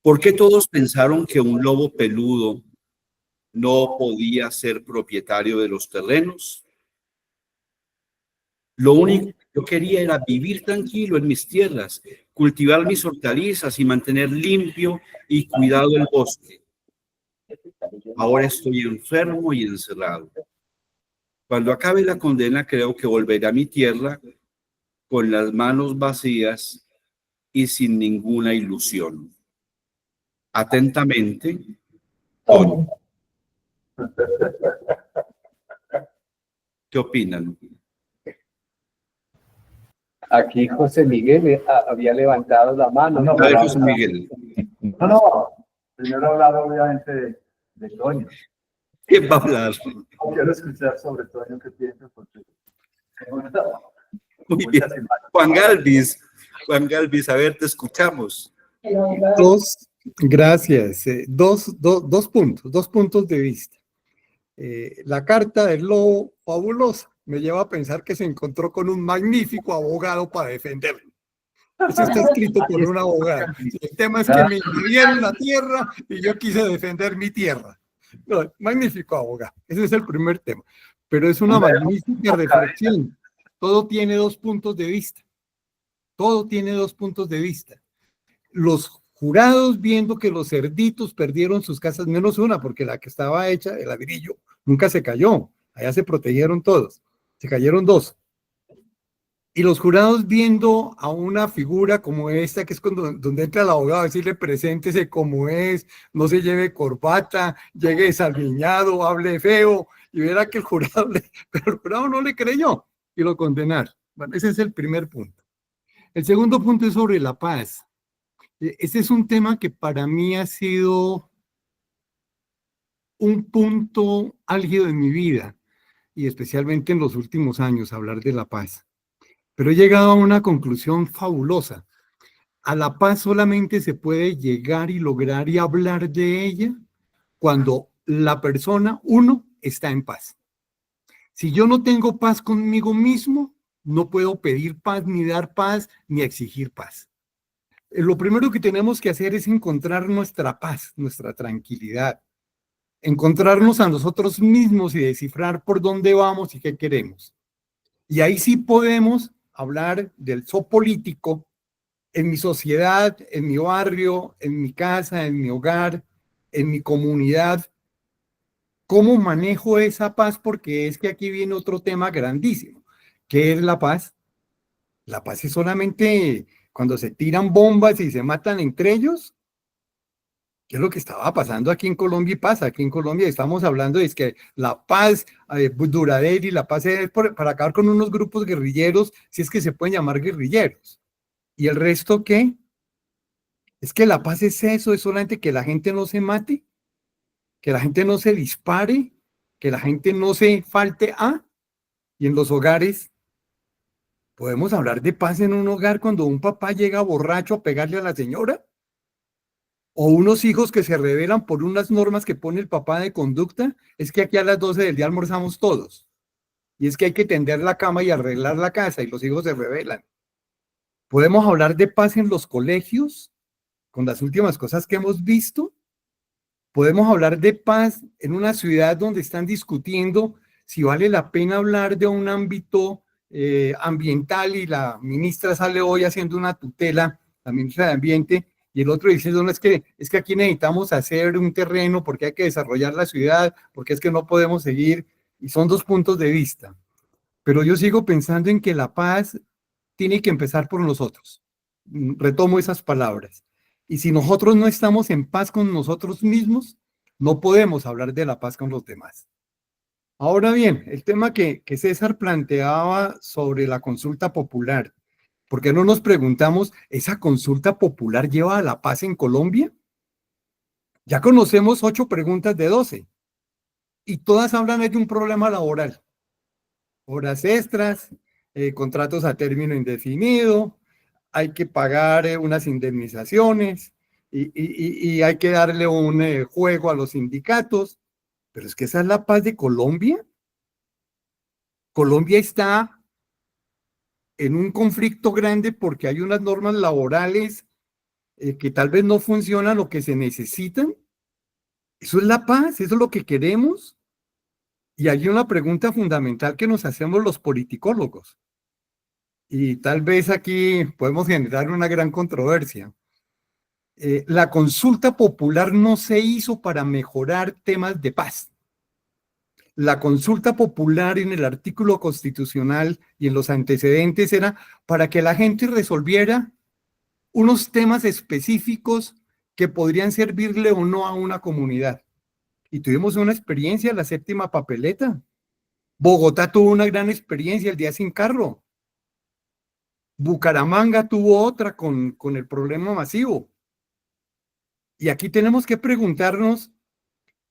¿Por qué todos pensaron que un lobo peludo no podía ser propietario de los terrenos? Lo único que yo quería era vivir tranquilo en mis tierras, cultivar mis hortalizas y mantener limpio y cuidado el bosque. Ahora estoy enfermo y encerrado. Cuando acabe la condena, creo que volveré a mi tierra con las manos vacías y sin ninguna ilusión. Atentamente, Toño. ¿Qué opinan? Aquí José Miguel había levantado la mano. No, A ver, José Miguel. No. Primero hablar obviamente de Toño. ¿Quién va a hablar? Quiero escuchar sobre Toño qué piensas porque... Muy bien. Juan Galvis, a ver, te escuchamos. Gracias. Dos puntos de vista. La carta del lobo, fabulosa, me lleva a pensar que se encontró con un magnífico abogado para defenderlo. Eso está escrito por un abogado. El tema es que me invadieron la tierra y yo quise defender mi tierra. No, magnífico abogado. Ese es el primer tema. Pero es una magnífica reflexión. Todo tiene 2 puntos de vista. Todo tiene 2 puntos de vista. Los jurados, viendo que los cerditos perdieron sus casas, menos una, porque la que estaba hecha, el ladrillo, nunca se cayó. Allá se protegieron todos. Se cayeron 2. Y los jurados, viendo a una figura como esta, que es donde entra el abogado a decirle preséntese como es, no se lleve corbata, llegue desaliñado, hable feo, y verá que pero el jurado no le creyó y lo condenaron. Bueno, ese es el primer punto. El segundo punto es sobre la paz. Este es un tema que para mí ha sido un punto álgido en mi vida, y especialmente en los últimos años, hablar de la paz. Pero he llegado a una conclusión fabulosa. A la paz solamente se puede llegar y lograr y hablar de ella cuando la persona, uno, está en paz. Si yo no tengo paz conmigo mismo, no puedo pedir paz, ni dar paz, ni exigir paz. Lo primero que tenemos que hacer es encontrar nuestra paz, nuestra tranquilidad, encontrarnos a nosotros mismos y descifrar por dónde vamos y qué queremos. Y ahí sí podemos hablar del político en mi sociedad, en mi barrio, en mi casa, en mi hogar, en mi comunidad. ¿Cómo manejo esa paz? Porque es que aquí viene otro tema grandísimo. ¿Qué es la paz? La paz es solamente cuando se tiran bombas y se matan entre ellos. ¿Qué es lo que estaba pasando aquí en Colombia y pasa? Aquí en Colombia estamos hablando de que la paz duradera y la paz es para acabar con unos grupos guerrilleros, si es que se pueden llamar guerrilleros. ¿Y el resto qué? Es que la paz es eso, es solamente que la gente no se mate, que la gente no se dispare, que la gente no se falte a. Y en los hogares, ¿podemos hablar de paz en un hogar cuando un papá llega borracho a pegarle a la señora? ¿O unos hijos que se rebelan por unas normas que pone el papá de conducta? Es que aquí a las 12 del día almorzamos todos. Y es que hay que tender la cama y arreglar la casa y los hijos se rebelan. ¿Podemos hablar de paz en los colegios con las últimas cosas que hemos visto? ¿Podemos hablar de paz en una ciudad donde están discutiendo si vale la pena hablar de un ámbito ambiental y la ministra sale hoy haciendo una tutela, la ministra de Ambiente, y el otro dice, no, es que aquí necesitamos hacer un terreno porque hay que desarrollar la ciudad, porque es que no podemos seguir, y son dos puntos de vista. Pero yo sigo pensando en que la paz tiene que empezar por nosotros. Retomo esas palabras. Y si nosotros no estamos en paz con nosotros mismos, no podemos hablar de la paz con los demás. Ahora bien, el tema que César planteaba sobre la consulta popular, ¿por qué no nos preguntamos, ¿esa consulta popular lleva a la paz en Colombia? Ya conocemos 8 preguntas de 12 y todas hablan de un problema laboral. Horas extras, contratos a término indefinido, hay que pagar unas indemnizaciones y hay que darle un juego a los sindicatos. Pero es que esa es la paz de Colombia. Colombia está en un conflicto grande porque hay unas normas laborales que tal vez no funcionan lo que se necesitan. Eso es la paz, eso es lo que queremos. Y hay una pregunta fundamental que nos hacemos los politicólogos. Y tal vez aquí podemos generar una gran controversia. La consulta popular no se hizo para mejorar temas de paz. La consulta popular en el artículo constitucional y en los antecedentes era para que la gente resolviera unos temas específicos que podrían servirle o no a una comunidad. Y tuvimos una experiencia, la 7ª papeleta. Bogotá tuvo una gran experiencia, el día sin carro. Bucaramanga tuvo otra con el problema masivo. Y aquí tenemos que preguntarnos,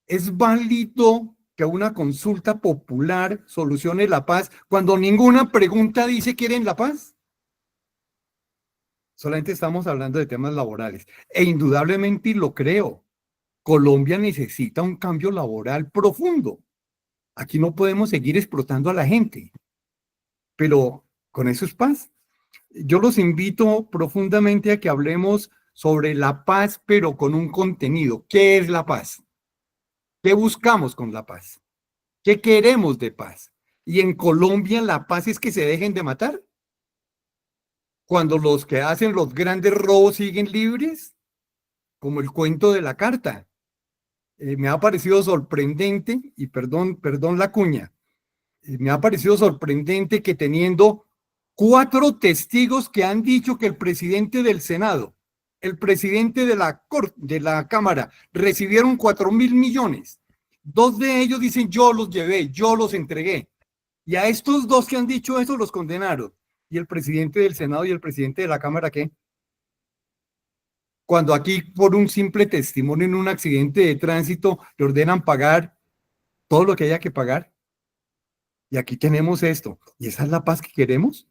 ¿es válido que una consulta popular solucione la paz cuando ninguna pregunta dice quieren la paz? Solamente estamos hablando de temas laborales. E indudablemente lo creo. Colombia necesita un cambio laboral profundo. Aquí no podemos seguir explotando a la gente. Pero con eso es paz. Yo los invito profundamente a que hablemos sobre la paz, pero con un contenido. ¿Qué es la paz? ¿Qué buscamos con la paz? ¿Qué queremos de paz? Y en Colombia la paz es que se dejen de matar. Cuando los que hacen los grandes robos siguen libres, como el cuento de la carta. Me ha parecido sorprendente, y perdón la cuña, me ha parecido sorprendente que teniendo 4 testigos que han dicho que el presidente del Senado, el presidente de la Cámara, recibieron 4.000 millones. 2 de ellos dicen yo los llevé, yo los entregué. Y a estos 2 que han dicho eso los condenaron. ¿Y el presidente del Senado y el presidente de la Cámara qué? Cuando aquí por un simple testimonio en un accidente de tránsito le ordenan pagar todo lo que haya que pagar. Y aquí tenemos esto. ¿Y esa es la paz que queremos?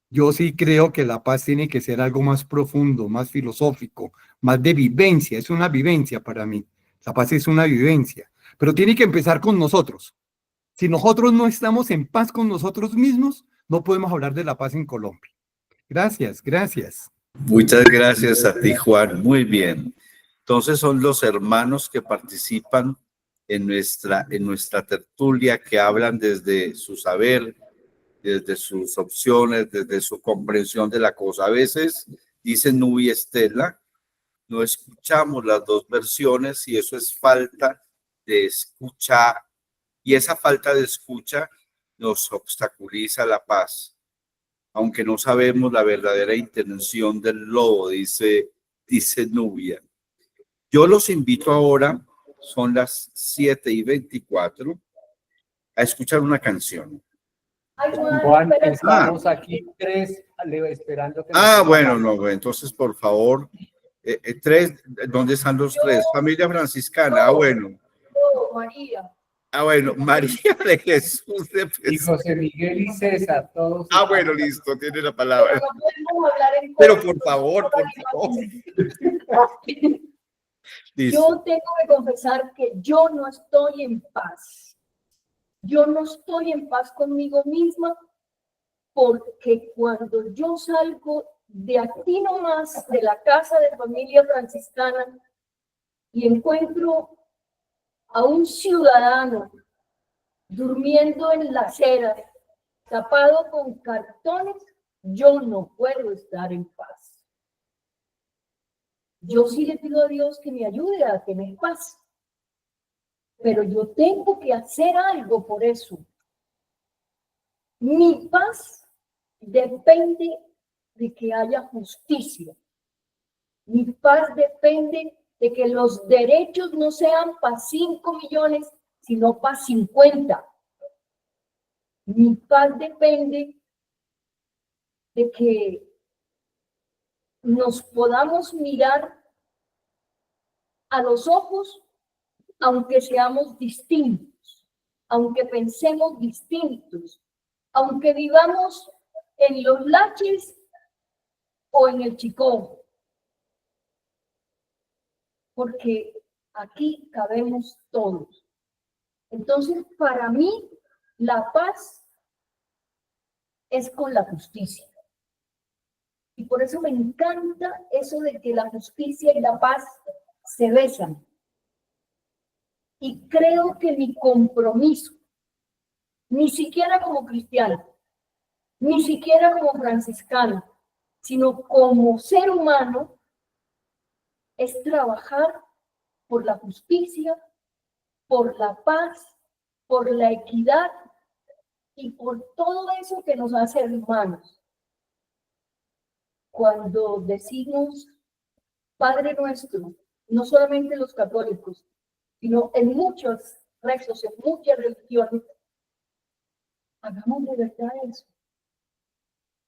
Yo sí creo que la paz tiene que ser algo más profundo, más filosófico, más de vivencia. Es una vivencia para mí. La paz es una vivencia. Pero tiene que empezar con nosotros. Si nosotros no estamos en paz con nosotros mismos, no podemos hablar de la paz en Colombia. Gracias, gracias. Muchas gracias a ti, Juan. Muy bien. Entonces son los hermanos que participan en nuestra tertulia, que hablan desde su saber, desde sus opciones, desde su comprensión de la cosa. A veces, dice Nubia Estela, no escuchamos las 2 versiones y eso es falta de escucha, y esa falta de escucha nos obstaculiza la paz. Aunque no sabemos la verdadera intención del lobo, dice Nubia. Yo los invito ahora, son las 7:24, a escuchar una canción. Juan, estamos aquí 3 esperando que bueno, no, entonces por favor, Tres, ¿dónde están los tres? Familia franciscana, ah, bueno. María. Ah, bueno, María de Jesús de Y Pesaro. José Miguel y César, todos. Ah, bueno, listo, tiene la palabra. Pero no podemos hablar en Pero contra, por favor, por favor. Listo. Yo tengo que confesar que yo no estoy en paz. Yo no estoy en paz conmigo misma porque cuando yo salgo de aquí nomás, de la casa de familia franciscana, y encuentro a un ciudadano durmiendo en la acera, tapado con cartones, yo no puedo estar en paz. Yo sí le pido a Dios que me ayude a tener paz, pero yo tengo que hacer algo por eso. Mi paz depende de que haya justicia. Mi paz depende de que los derechos no sean para 5 millones, sino para 50. Mi paz depende de que nos podamos mirar a los ojos, aunque seamos distintos, aunque pensemos distintos, aunque vivamos en los Laches o en el Chicó, porque aquí cabemos todos. Entonces, para mí, la paz es con la justicia. Y por eso me encanta eso de que la justicia y la paz se besan. Y creo que mi compromiso, ni siquiera como cristiano, ni siquiera como franciscano, sino como ser humano, es trabajar por la justicia, por la paz, por la equidad y por todo eso que nos hace hermanos. Cuando decimos Padre Nuestro, no solamente los católicos, sino en muchos rezos, en muchas religiones, hagamos de verdad eso.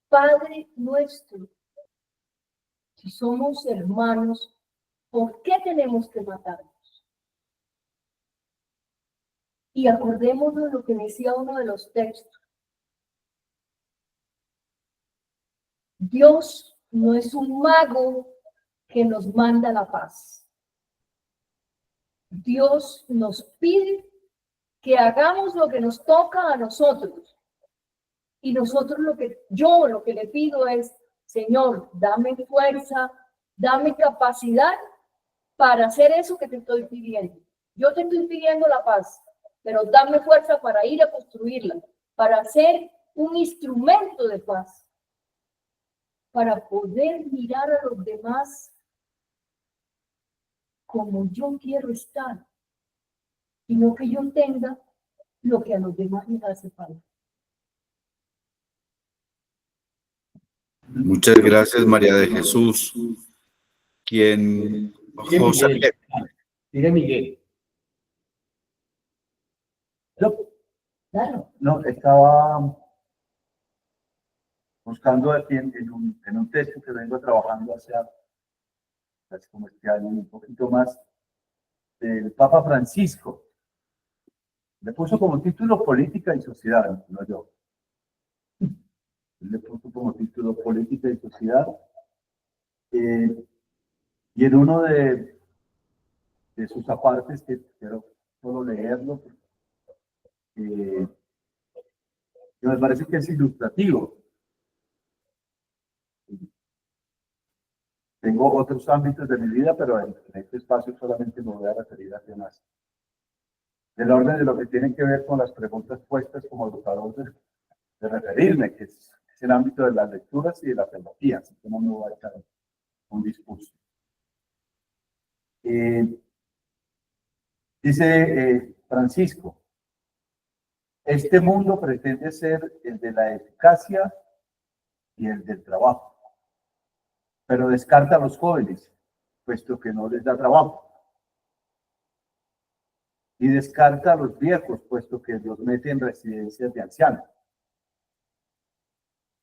Padre Nuestro, si somos hermanos, ¿por qué tenemos que matarnos? Y acordémonos de lo que decía uno de los textos. Dios no es un mago que nos manda la paz. Dios nos pide que hagamos lo que nos toca a nosotros. Y nosotros lo que le pido es, Señor, dame fuerza, dame capacidad para hacer eso que te estoy pidiendo. Yo te estoy pidiendo la paz, pero dame fuerza para ir a construirla, para ser un instrumento de paz, para poder mirar a los demás como yo quiero estar, y no que yo tenga lo que a los demás les hace falta. Muchas gracias, María de Jesús. ¿Quién? José. Sigue Miguel. No, estaba buscando aquí en un texto que vengo trabajando hace como este año, un poquito más, del Papa Francisco. Le puso como título Política y Sociedad, no yo. Le puso como título Política y Sociedad. Y en uno de sus apartes, que quiero solo leerlo, que me parece que es ilustrativo. Tengo otros ámbitos de mi vida, pero en este espacio solamente me voy a referir a temas del orden de lo que tiene que ver con las preguntas puestas como educador de referirme, que es el ámbito de las lecturas y de la teología, así que no me voy a echar un discurso. Dice Francisco, este mundo pretende ser el de la eficacia y el del trabajo, pero descarta a los jóvenes, puesto que no les da trabajo. Y descarta a los viejos, puesto que los mete en residencias de ancianos.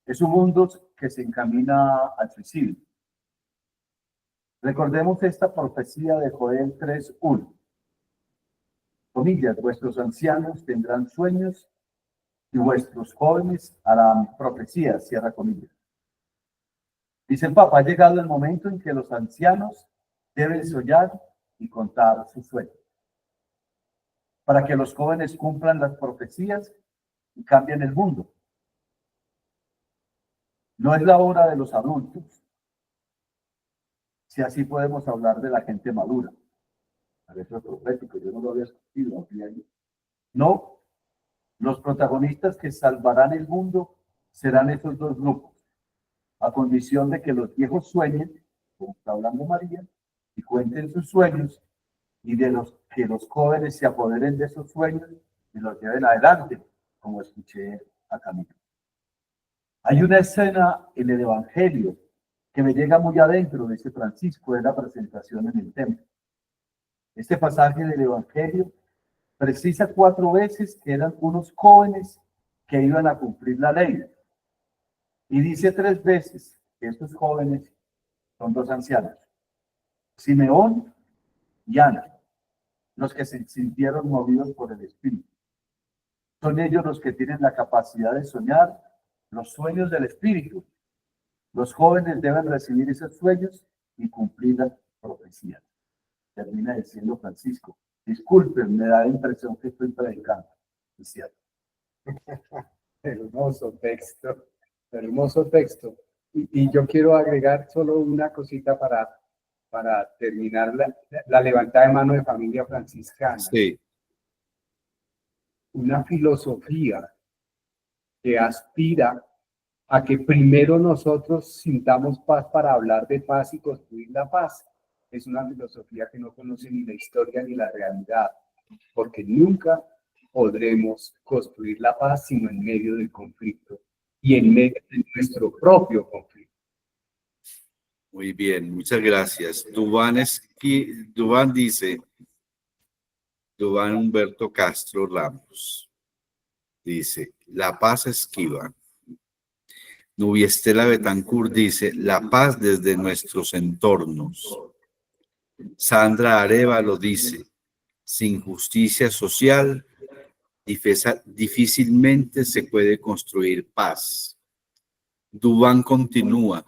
Es un mundo que se encamina al suicidio. Recordemos esta profecía de Joel 3:1. Comillas, vuestros ancianos tendrán sueños y vuestros jóvenes harán profecías, cierra comillas. Dice el Papa, ha llegado el momento en que los ancianos deben soñar y contar sus sueños, para que los jóvenes cumplan las profecías y cambien el mundo. No es la hora de los adultos, si así podemos hablar de la gente madura. A veces es profético, yo no lo había escuchado. No, los protagonistas que salvarán el mundo serán esos dos grupos, a condición de que los viejos sueñen, como está hablando María, y cuenten sus sueños, y de los que los jóvenes se apoderen de esos sueños y los lleven adelante, como escuché a Camilo. Hay una escena en el Evangelio que me llega muy adentro, dice Francisco, de la presentación en el templo. Este pasaje del Evangelio precisa 4 veces que eran unos jóvenes que iban a cumplir la ley. Y dice 3 veces que estos jóvenes son 2 ancianos, Simeón y Ana, los que se sintieron movidos por el Espíritu. Son ellos los que tienen la capacidad de soñar los sueños del Espíritu. Los jóvenes deben recibir esos sueños y cumplir las profecías. Termina diciendo Francisco. Disculpen, me da la impresión que estoy predicando. Es cierto. Hermoso texto, hermoso texto. Y yo quiero agregar solo una cosita para terminar la levantada de mano de familia franciscana. Sí. Una filosofía que aspira a que primero nosotros sintamos paz para hablar de paz y construir la paz. Es una filosofía que no conoce ni la historia ni la realidad, porque nunca podremos construir la paz sino en medio del conflicto y en medio de nuestro propio conflicto. Muy bien, muchas gracias. Duván dice, Duván Humberto Castro Ramos, dice, la paz esquiva. Nubiestela Betancourt dice, la paz desde nuestros entornos. Sandra Arevalo dice, sin justicia social, difícilmente se puede construir paz. Duván continúa,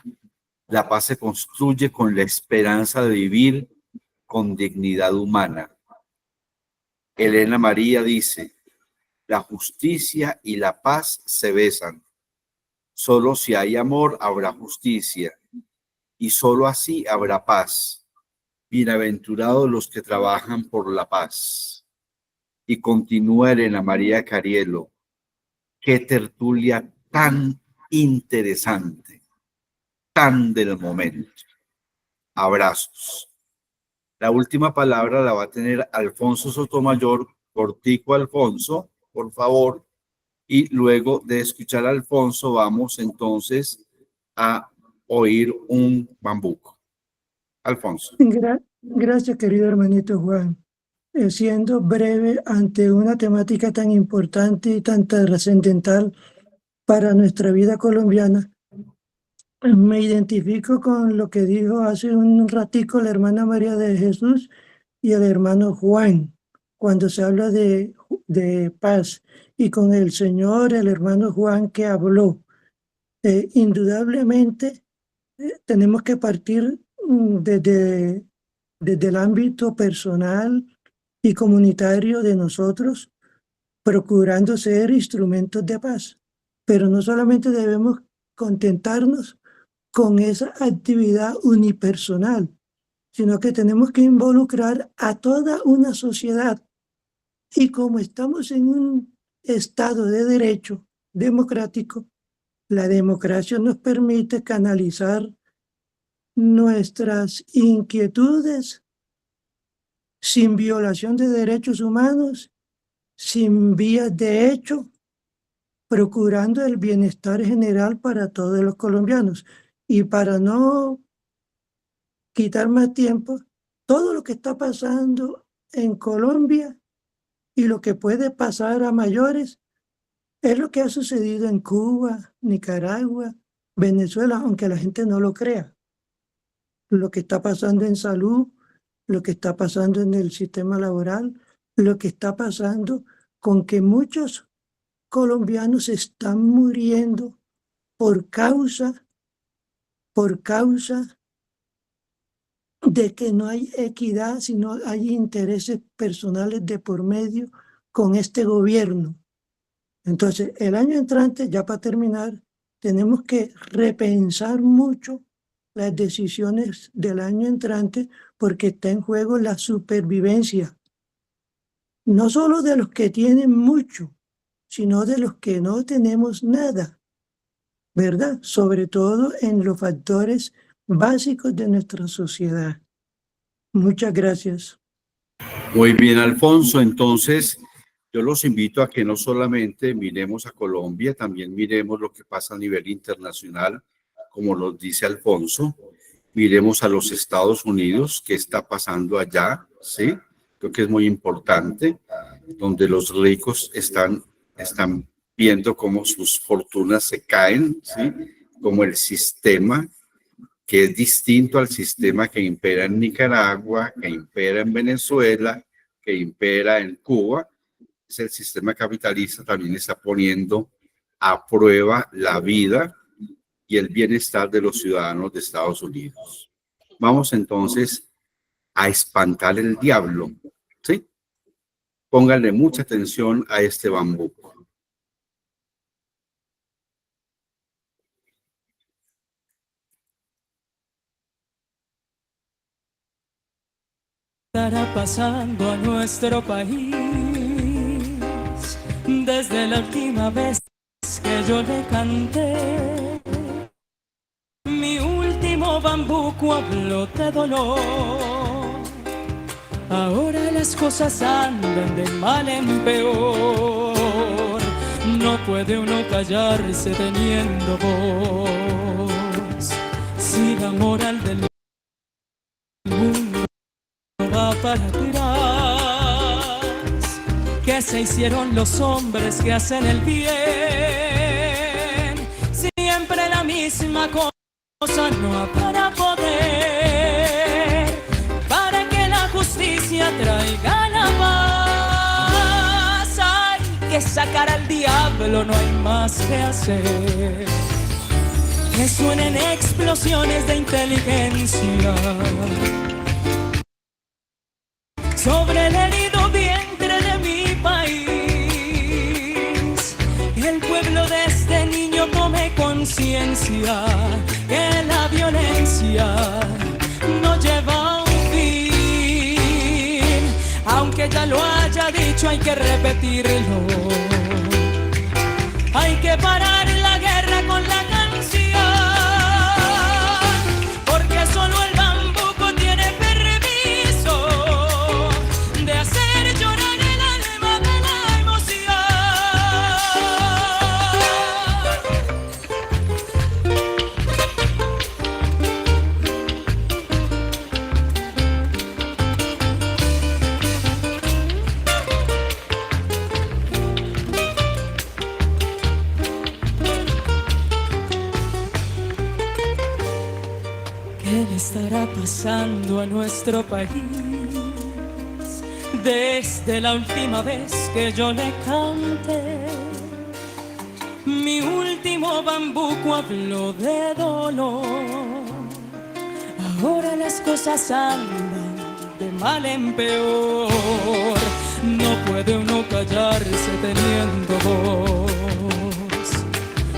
la paz se construye con la esperanza de vivir con dignidad humana. Elena María dice, la justicia y la paz se besan. Solo si hay amor habrá justicia, y solo así habrá paz. Bienaventurados los que trabajan por la paz. Y continúa Elena María Carielo. Qué tertulia tan interesante, tan del momento. Abrazos. La última palabra la va a tener Alfonso Sotomayor. Cortico, Alfonso, por favor. Y luego de escuchar a Alfonso, vamos entonces a oír un bambuco. Alfonso. Gracias, querido hermanito Juan. Siendo breve ante una temática tan importante y tan trascendental para nuestra vida colombiana, me identifico con lo que dijo hace un ratico la hermana María de Jesús y el hermano Juan, cuando se habla de paz, y con el Señor, el hermano Juan que habló. Indudablemente tenemos que partir desde el ámbito personal y comunitario de nosotros, procurando ser instrumentos de paz. Pero no solamente debemos contentarnos con esa actividad unipersonal, sino que tenemos que involucrar a toda una sociedad. Y como estamos en un Estado de derecho democrático, la democracia nos permite canalizar nuestras inquietudes sin violación de derechos humanos, sin vías de hecho, procurando el bienestar general para todos los colombianos. Y para no quitar más tiempo, todo lo que está pasando en Colombia y lo que puede pasar a mayores es lo que ha sucedido en Cuba, Nicaragua, Venezuela, aunque la gente no lo crea. lo que está pasando en salud, lo que está pasando en el sistema laboral, lo que está pasando con que muchos colombianos están muriendo por causa de que no hay equidad, sino hay intereses personales de por medio con este gobierno. Entonces, el año entrante, ya para terminar, tenemos que repensar mucho las decisiones del año entrante porque está en juego la supervivencia, no solo de los que tienen mucho, sino de los que no tenemos nada, ¿verdad? Sobre todo en los factores básicos de nuestra sociedad. Muchas gracias. Muy bien, Alfonso. Entonces, yo los invito a que no solamente miremos a Colombia, también miremos lo que pasa a nivel internacional, como lo dice Alfonso. Miremos a los Estados Unidos, qué está pasando allá, ¿sí? Creo que es muy importante, donde los ricos están viendo cómo sus fortunas se caen, ¿sí? Como el sistema, que es distinto al sistema que impera en Nicaragua, que impera en Venezuela, que impera en Cuba. Es el sistema capitalista, también está poniendo a prueba la vida y el bienestar de los ciudadanos de Estados Unidos. Vamos entonces a espantar el diablo, ¿sí? Pónganle mucha atención a este bambuco. Estará pasando a nuestro país desde la última vez que yo le canté. Mi último bambuco habló de dolor. Ahora las cosas andan de mal en peor. No puede uno callarse teniendo voz. Si la moral del mundo va para atrás, que se hicieron los hombres que hacen el bien, siempre la misma cosa, no habrá poder para que la justicia traiga la paz. Hay que sacar al diablo, no hay más que hacer. Que suenen explosiones de inteligencia sobre el herido vientre de mi país. El pueblo desde niño tome conciencia que la violencia no lleva un fin. Aunque ya lo haya dicho, hay que repetirlo. Hay que parar la guerra con la canción, porque solo el bambuco tiene permiso de hacer llorar el alma de la emoción. ¿Qué le estará pasando a nuestro país desde la última vez que yo le canté? Mi último bambuco habló de dolor. Ahora las cosas andan de mal en peor. No puede uno callarse teniendo voz.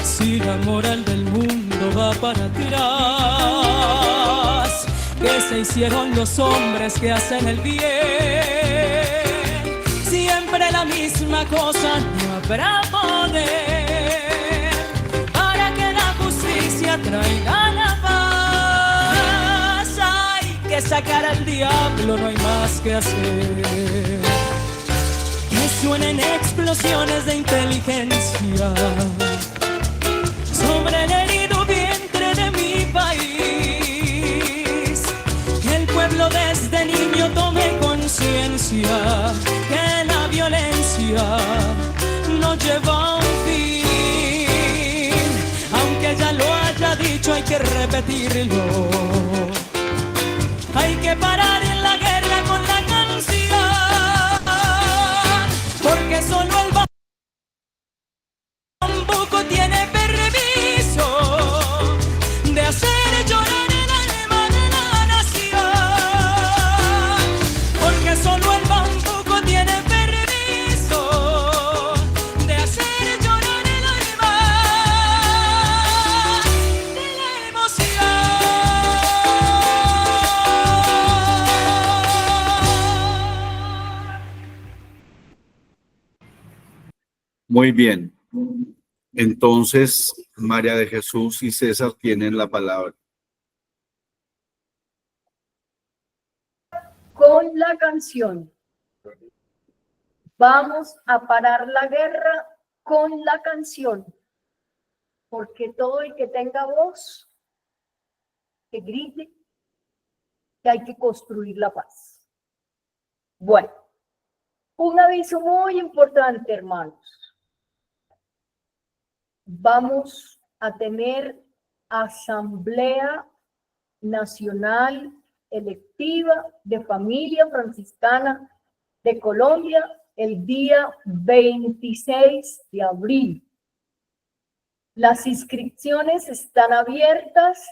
Si la moral del mundo va para atrás, que se hicieron los hombres que hacen el bien, siempre la misma cosa, no habrá poder para que la justicia traiga la paz. Hay que sacar al diablo, no hay más que hacer. Que suenen explosiones de inteligencia sobre el herido vientre de mi país. Que el pueblo desde niño tome conciencia que la violencia no lleva un fin. Aunque ya lo haya dicho, hay que repetirlo. Hay que parar en la guerra con la canción, porque solo el bambuco tiene permiso de hacer llorar el alma de la nación, porque solo el bambuco tiene permiso de hacer llorar el alma de la Muy bien. Entonces, María de Jesús y César tienen la palabra. Con la canción. Vamos a parar la guerra con la canción. Porque todo el que tenga voz, que grite, que hay que construir la paz. Bueno, un aviso muy importante, hermanos. Vamos a tener Asamblea Nacional Electiva de Familia Franciscana de Colombia el día 26 de abril. Las inscripciones están abiertas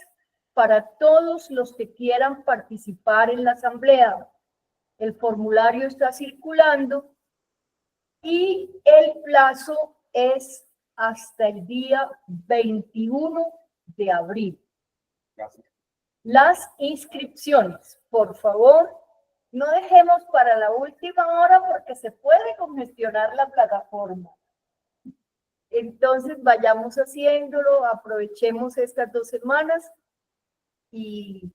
para todos los que quieran participar en la asamblea. El formulario está circulando y el plazo es hasta el día 21 de abril. Gracias. Las inscripciones, por favor, no dejemos para la última hora porque se puede congestionar la plataforma. Entonces vayamos haciéndolo, aprovechemos estas 2 semanas y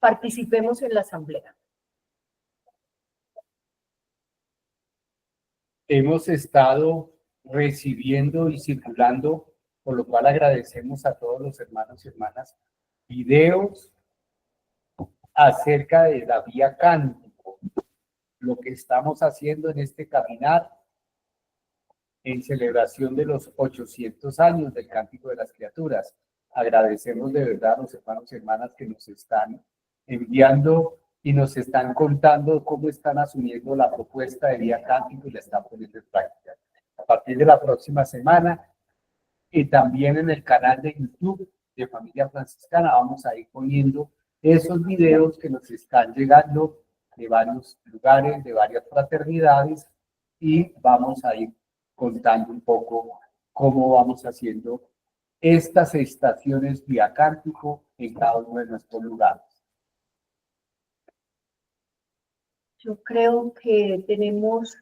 participemos en la asamblea. Hemos estado recibiendo y circulando, por lo cual agradecemos a todos los hermanos y hermanas, videos acerca de la vía cántico, lo que estamos haciendo en este caminar en celebración de los 800 años del Cántico de las Criaturas. Agradecemos de verdad a los hermanos y hermanas que nos están enviando y nos están contando cómo están asumiendo la propuesta de vía cántico y la están poniendo en práctica. A partir de la próxima semana y también en el canal de YouTube de Familia Franciscana vamos a ir poniendo esos videos que nos están llegando de varios lugares, de varias fraternidades, y vamos a ir contando un poco cómo vamos haciendo estas estaciones vía cántico en cada uno de nuestros lugares. Yo creo que tenemos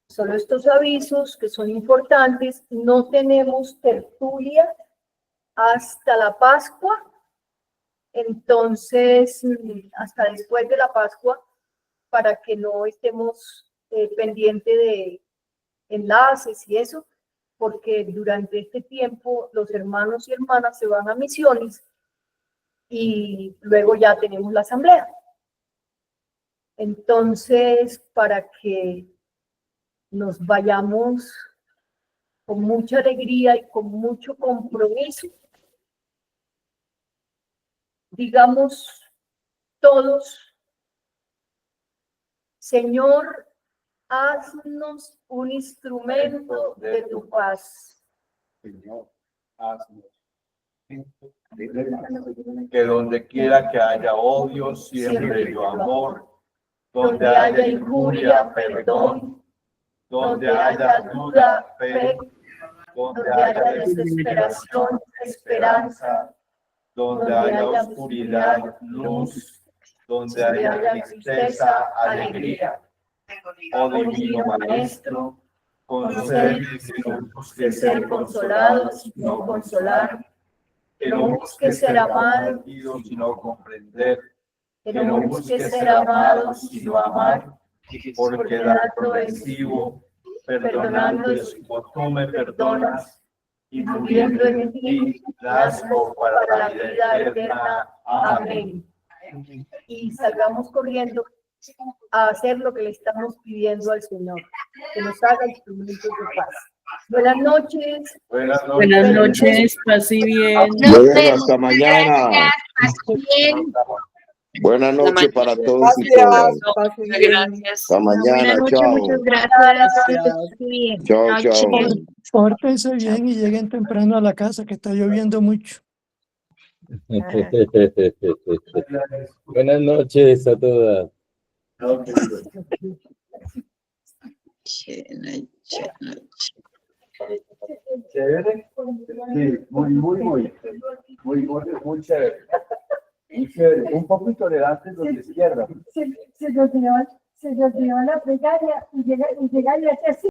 solo estos avisos que son importantes. No tenemos tertulia hasta la Pascua. Entonces, hasta después de la Pascua, para que no estemos pendientes de enlaces y eso, porque durante este tiempo los hermanos y hermanas se van a misiones y luego ya tenemos la asamblea. Entonces, para que nos vayamos con mucha alegría y con mucho compromiso, digamos todos: Señor, haznos un instrumento de tu paz. Señor, haznos. Que donde quiera que haya odio, siempre yo amor. Donde haya injuria, perdón. Donde haya duda, fe. Donde haya desesperación, esperanza. Donde haya oscuridad, luz. Donde haya tristeza, alegría. Oh divino Maestro, concede que ser consolados, no consolar, que no busque ser amado, sino comprender, que no busque ser amado, sino amar, porque dar progresivo, perdonando como tú me perdonas, y muriendo en ti, nazco para la vida eterna. Amén. Y salgamos corriendo a hacer lo que le estamos pidiendo al Señor, que nos haga instrumentos de paz. Buenas noches. Buenas noches, paz y bien. Bueno, hasta mañana. Bien. Buenas La noches para mañana. todos y todas. Pase Muchas bien. gracias. Hasta mañana, chao. Gracias. Chao, chao. Pórtense bien y lleguen temprano a la casa, que está lloviendo mucho. Buenas noches a todas. ¿Chévere? Sí, muy chévere. Muy chévere. Un poco intolerante los de izquierda. Se los dio la plegaria y llega y hace así.